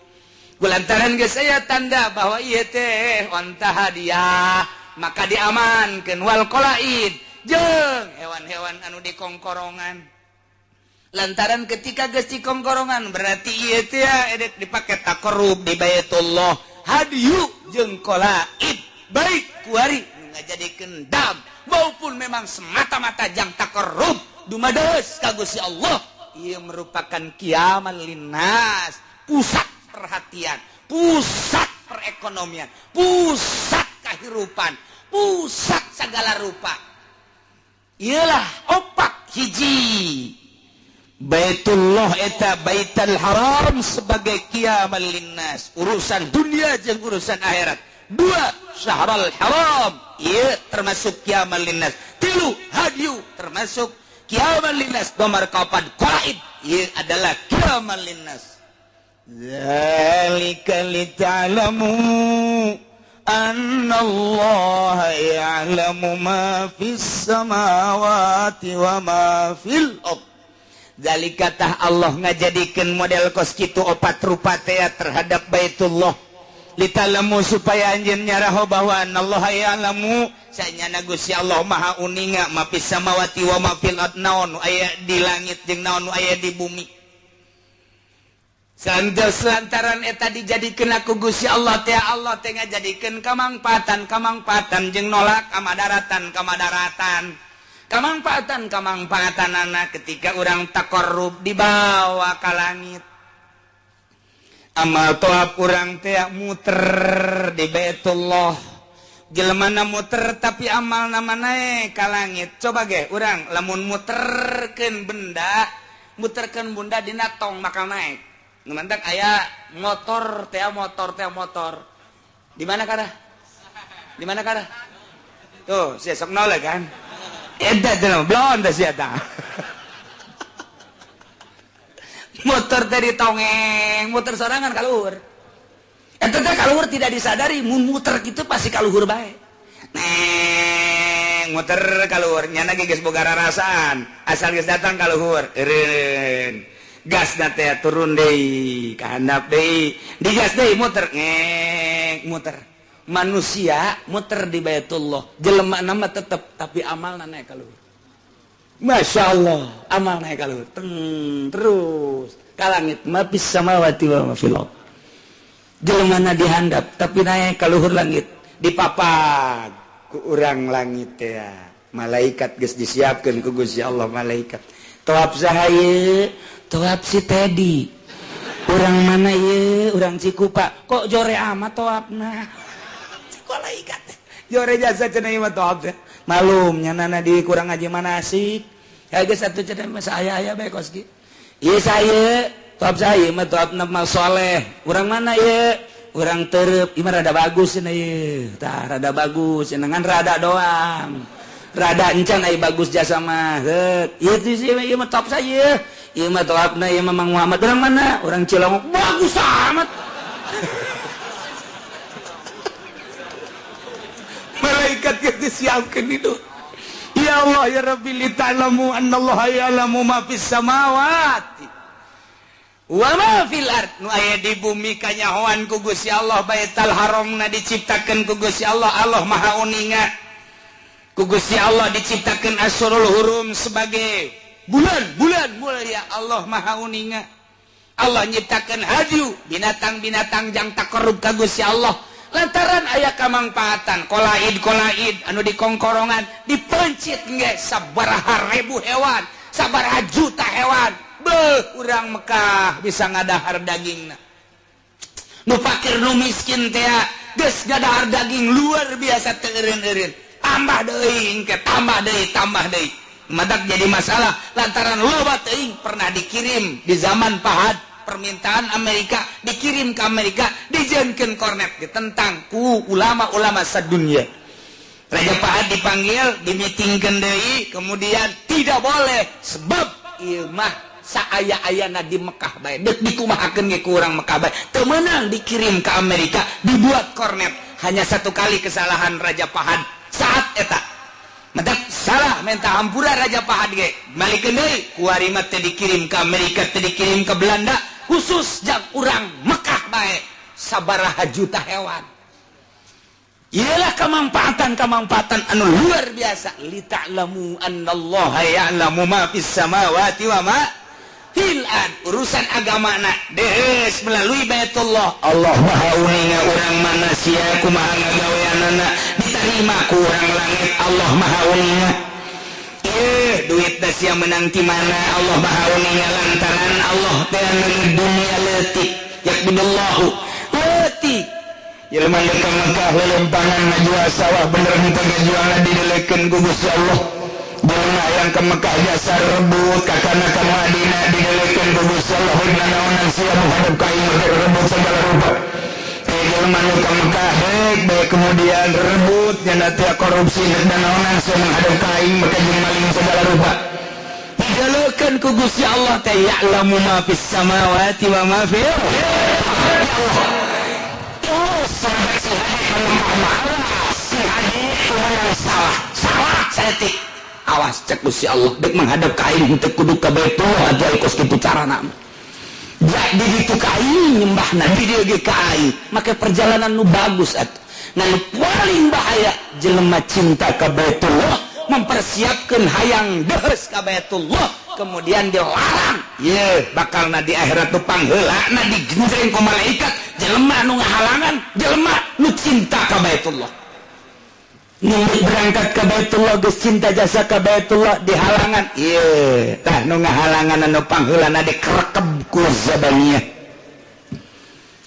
kulantaran geus aya tanda bahwa ieu teh onta hadiah maka diamankeun wal qalaid jeung hewan-hewan anu dikongkorongan lantaran ketika geus dikongkorongan berarti ieu teh edek dipake taqarrub di Baitullah hadiyu jeung qalaid baik kuari ngajadikeun dam maupun memang semata-mata jang taqarrub dumados ka Gusti Allah ieu merupakan qiyamal linnas pusat perhatian pusat perekonomian, pusat kehidupan, pusat segala rupa. Ialah opak hiji Baitullah eta Baitul Haram sebagai qiyamal linnas, urusan dunia jeung urusan akhirat. 2 Syahrul Haram, ieu termasuk qiyamal linnas. 3 Hadyu termasuk qiyamal linnas. Nomor 4 Qalaid, ieu adalah qiyamal linnas. Zalika lita'lamu annallaha ya'lamu ma fis samawati wa ma fil ardh. Zalikatah Allah ngajadikeun model kos kitu 4 rupa teh terhadap Baitullah. Litalamu supaya anjeun nyaraho bahwa anallaha ya'lamu sanyana Gusti Allah maha uninga ma fis samawati wa ma fil ardh, naon aya di langit jeung naon aya di bumi. Santos lantaran eta dijadikeun ku Gusti Allah teh, Allah teh ngajadikeun kamangpaatan jeung nolak kamadaratan. Kamangpaatan anak ketika orang takorrub dibawa ke langit. Amal toab orang teh muter di Baitullah. Jelmana muter tapi amal nama naik ke langit. Coba ge orang lamun muterkeun benda dina tong bakal naik. Numantak aya motor. Di mana kada? Tuh, saya sok nolak kan. Eta teh blon teh sia tah. Motor teh ditongeng, muter sorangan kaluhur. Eta teh kaluhur tidak disadari mun muter kitu pasti kaluhur bae. Neng muter kaluhur nyana ge geus boga rarasaan, asal geus datang kaluhur eureun. Gasna teh turun deui, kahandap deui, digas deui muter ngeng muter. Manusia muter di Baitullah, jelema nama tetep tapi amal naik kaluhur. Masya Allah, amal naik kaluhur terus ka langit ma fis samawati wa ma fil ardh. Jelema dihandap tapi naik kaluhur langit, dipapag ku urang langit ya. Malaikat geus disiapkeun ku Gusti Allah malaikat. Toab saha ieu? Toab si Tedi. Urang mana ieu? Urang Cikupa. Kok jore amat toabna? Malaikat jore jasa cenah ieu mah toab teh malum nyanana di kurang ngaji manasik ya geus atuh cenah mah saaya bae kos ki ieu saya toab saya mah toab nama soleh urang mana ieu urang teureub ieu mah rada bagus cenah ieu tah rada bagus cenah ngan rada doang rada encan aya bagus jasa mah ieu ieu mah toab saya ieu mah toabna ieu mah Mang Muhammad urang mana urang Cilongok bagus amat. Malaikat kita siapkan itu. Ya Allah ya Rabbi lita'lamu annallaha ya'lamu ma fis samawati wa ma fil ard. Nu aya di bumi kanyahoan ku Gusti Allah Baitul Haramna diciptakeun ku Gusti Allah, Allah Maha Uninga. Ku Gusti Allah diciptakeun Asyurul Hurum sebagai bulan mulia, Allah Maha Uninga. Allah nyiptakeun hadyu binatang-binatang jang takarrub ka Gusti Allah. Lantaran aya kamangpaatan kolaid anu dikongkorongan dipencit ge sabaraha ribu hewan, sabaraha juta hewan. Beuh urang Mekah bisa ngadahar dagingna. Nu fakir nu miskin teh geus ngadahar daging luar biasa teu eureun-eureun. Tambah deui. Madak jadi masalah lantaran loba teuing pernah dikirim di zaman Pahad. Permintaan Amerika dikirim ke Amerika, dijenkeun kornet ditentang ku ulama-ulama sadunya. Raja Fahad dipanggil, dimitingkeun deui, kemudian tidak boleh sebab ieu mah saaya-ayana di Mekah bae. Deuk dikumahakeun ge ku urang Mekah bae. Teu meunang dikirim ke Amerika, dibuat kornet. Hanya satu kali kesalahan Raja Fahad saat eta. Madak salah minta hampura Raja Fahad ge. Malikeun deui, kuari mah teu dikirim ke Amerika, teu dikirim ke Belanda. Khusus jang urang Mekah bae sabaraha juta hewan. Ialah kemanfaatan anu luar biasa. Lita'lamu annallaha ya'lamu ma fis samawati wa ma fil ard. Urusan agamana deus melalui Baitullah. Allah Maha Uninga urang mana sia kumaha ngagaweanana diterima ku urang langit. Allah Maha Uninga. Duit das yang menang di mana Allah Maha Uninga lantaran Allah teh dunia leutik yakbudullahu leutik jelema ka Mekah lelempangan ngajual sawah bener henteu ngajualna didelekeun ku Gusti Allah. Jelema hayang ka Mekah jasa rebut ka kana ka Madinah didelekeun ku Gusti Allah hidna naonan sia nu hadap ka ieu rebut segala rupa. Jelema nu ka Mekah baik kemudian rebut nya teh korupsi dan naonan sia menghadap ka ieu maka jeung maling segala rupa. Didelekeun ku Gusti Allah teh ya'lamu ma fis samawati wa ma fil ardi. Salah setik awas cek Gusti Allah dek menghadap kain teu kudu ka Baitullah atau ikos kitu carana jadi ditu kain nyembahna di dieu ge kain make perjalanan nu bagus atuh nu paling bahaya jelema cinta ka Baitullah mempersiapkeun hayang deus ka Baitullah kemudian dilarang bakalna di akhirat tu pangheulana digenjreng ku malaikat jelema nu ngahalangan jelema nu cinta ka Baitullah nu berangkat ke Baitullah geus cinta jasa ka Baitullah dihalangan tah nu ngahalangan anu pangheulana dikerekeb ku zabaniyah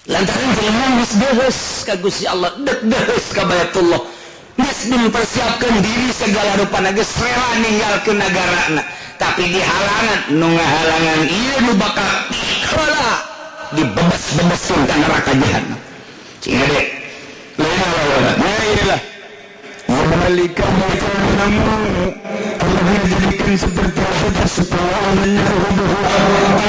lantaran jelema geus deus ka Gusti Allah deus ka Baitullah geus mempersiapkeun diri segala rupana geus rela ninggalkeun nagarana tapi dihalangan nu ngahalangan ieu nu bakal heula dibebas-bebasin ka neraka jahanam cing ade lah Wabalikan mereka menamu Allah menjadikan seperti apa supaya menyerudu Allah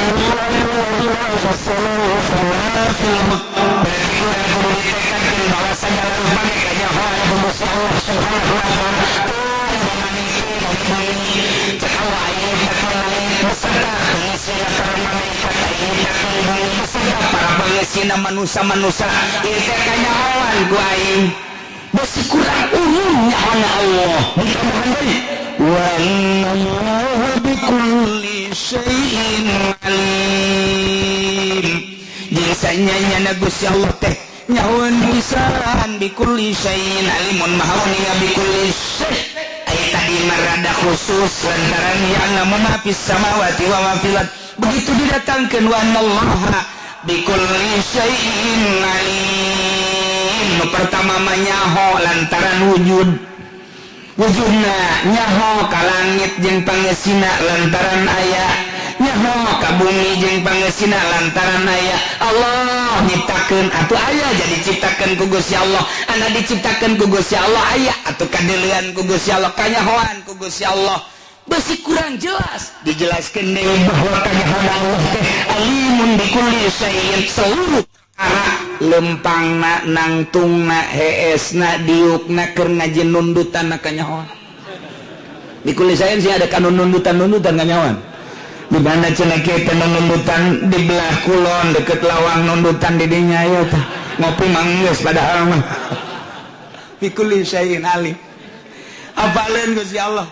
para pengesina manusia-manusia itu kanyawan ku aing masih kurang umumnya hanya Allah wa innallaha bikulli syai'in alim biasanya nyana Gusti Allah teh nyawan pisan bikulli syai'in alimun mahaun ya bikulli syai' aya tadi marada khusus lantaran yang ma fis samawati wa ma fil ard begitu didatangkeun wa innallaha bikulli syai'in alim pertama nyaho lantaran wujudna nyaho ka langit jeung pangesina lantaran aya nyaho ka bumi jeung pangesina lantaran aya Allah nyiptakeun atuh aya jadi ciptakeun ku Gusti Allah anu diciptakeun ku Gusti Allah aya atuh kadeulean ku Gusti Allah kanyahoan ku Gusti Allah besi kurang jelas dijelaskeun deui bahwa kanyahoan Allah teh alimun bikulli syai'in seluruh lempangna nangtungna heesna diukna keur ngajin nundutan kanyahoan dikulis saen sih ada kanun nundutan kanyahoan di mana cenah kieu teh nundutan di belah kulon deket lawang nundutan di dinya aya teh ngopi mah geus padahal mah bikulis saen alim apaleun Gusti Allah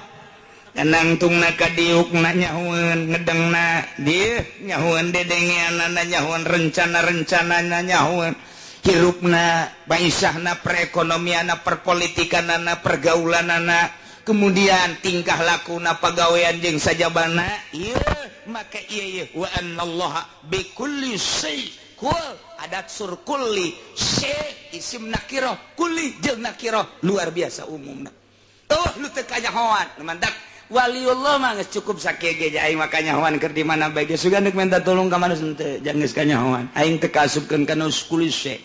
nangtungna ka diukna nyahueun ngedengna dieu nyahueun dedengeanna nyahueun rencana-rencanana nyahueun hirupna maisahna perekonomianna perpolitikanana pergaulanana kemudian tingkah lakuna pagawean jeung sajabana ieu maka ieu wa anallaha bikulli syai' kul adat sur kulli syai' isim nakirah kulli jeung nakirah luar biasa umumna lu teu kanyahoan mandak waliullah mah geus cukup sakieu ge aing mah kanyahoan keur di mana bae geus sugan deuk minta tolong ka manusia teu jangan geus kanyahoan aing teu kasupkeun kana kulli syai'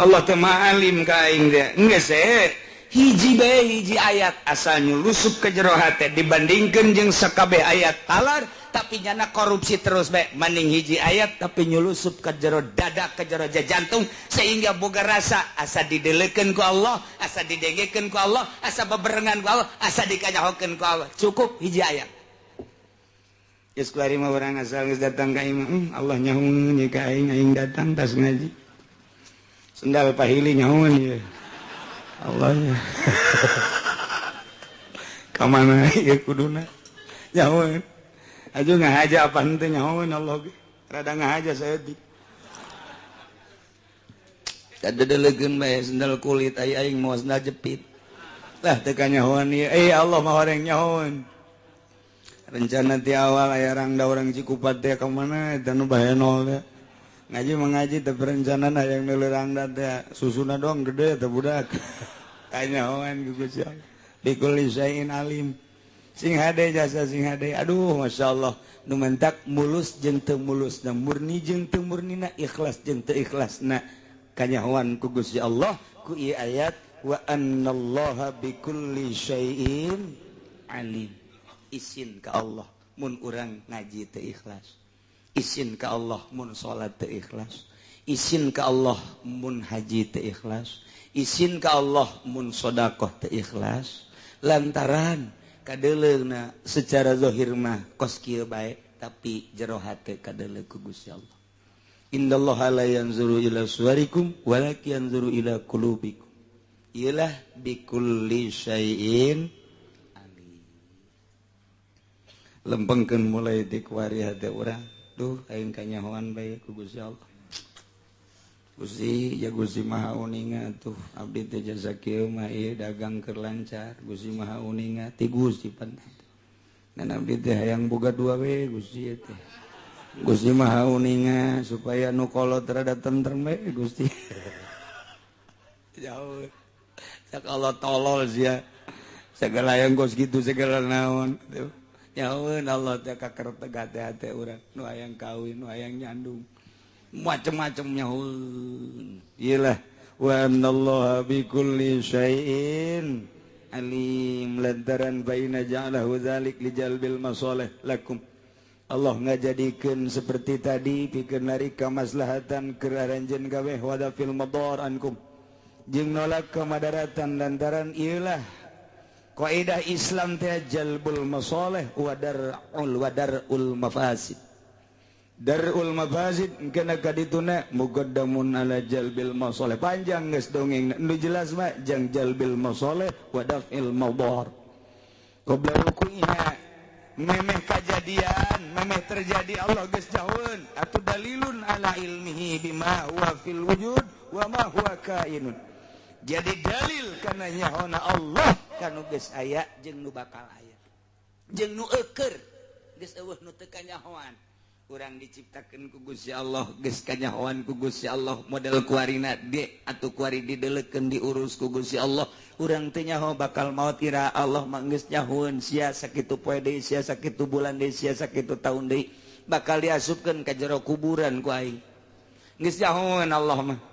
Allah teh maha alim ka aing teh geus hiji bae hiji ayat asal nyulusup ke jero hate dibandingkeun jeung sakabeh ayat talar tapi nyana korupsi terus bae maning hiji ayat tapi nyulusup ke jero dada ke jero jantung sehingga boga rasa asa didelekeun ku Allah asa didengekeun ku Allah asa beberengan ku Allah asa dikanyahokeun ku Allah cukup hiji ayat geus kuari mah urang asal geus datang ka imam Allah nyahoeun ye ka aing datang tas ngaji sendal pahili nyahoeun ye Allah ya ka mana ieu kuduna nyahoeun aju ngahaja apa henteu nyahoeun Allah ge rada ngahaja saeutik kadedelegeun bae sendal kulit aya aing moal sendal jepit lah teu kanyahoan ieu Allah mah horeng nyahoeun rencana ti awal aya rangda urang Cikupat teh ka mana eta nu bae nol teh ngaji mengaji teu berencana yang neuleureang teh susuna dong gede teh budak kanyahoan ku Gusti Allah bikulli syai'in alim sing hade jasa sing hade aduh masyaallah nu mentak mulus jeung teu mulusna murni jeung teu murnina ikhlas jeung teu ikhlasna kanyahoan ku Gusti Allah ku ieu ayat wa annallaha bikulli syai'in alim isin ka Allah mun urang ngaji teu ikhlas isin ka Allah mun salat teu ikhlas isin ka Allah mun haji teu ikhlas isin ka Allah mun sedekah teu ikhlas lantaran kadeleungna secara zahir mah kos kieu bae tapi jero hate kadeleung ku Gusti Allah innallaha la yanzuru ila suwarikum walakin yanzuru ila qulubikum ialah bikulli syai'in alim lempengkeun mulai ti kuari hate urang duh aing kanyahoan bae ku Gusti Allah Gusti ya Gusti Maha Uninga tuh abdi teh jasa kieu mah ieu dagang keur lancar Gusti Maha Uninga ti Gusti pan dan abdi teh hayang boga dua we Gusti teh Gusti Maha Uninga supaya nu kolot rada tentrem we Gusti jauh sak Allah tolol sia segala yang kos gitu segala naon tuh nyaeun Allah teh kaker tega teh hate urang nu hayang kawin nu hayang nyandung macam-macam nyaeun iyalah wa anallaha bikulli syai'in alim lantaran baina ja'alahu dzalik lijalbil masalih lakum Allah ngajadikeun seperti tadi pikeun lari kamaslahatan keur aranjeun gawe wadafil madar ankum jeung nolak kamadaratan lantaran ieulah kaidah Islam teh jalbul masalih wa darul mafasid darul mafasid kana kadituna muqaddamun ala jalbil masalih panjang geus dongeng nu jelas mah jang jalbil masalih wa dafil madar qabla rukuiha memeh kajadian memeh terjadi Allah geus jauheun atuh dalilun ala ilmihi bima huwa fil wujud wa ma huwa kainun jadi dalil kana nyahoana Allah kanu geus aya jeung nu bakal aya jeung nu eukeur geus eueuh nu teu kanyahoan urang diciptakeun ku Gusti Allah geus kanyahoan ku Gusti Allah model kuarina de atuh kuari dideleukeun diurus ku Gusti Allah urang teu nyaho bakal maot ira Allah mah geus nyahoeun sia sakitu poe deui sia sakitu bulan deui sia sakitu taun deui bakal diasupkeun ka jero kuburan ku aing geus nyahoeun Allah mah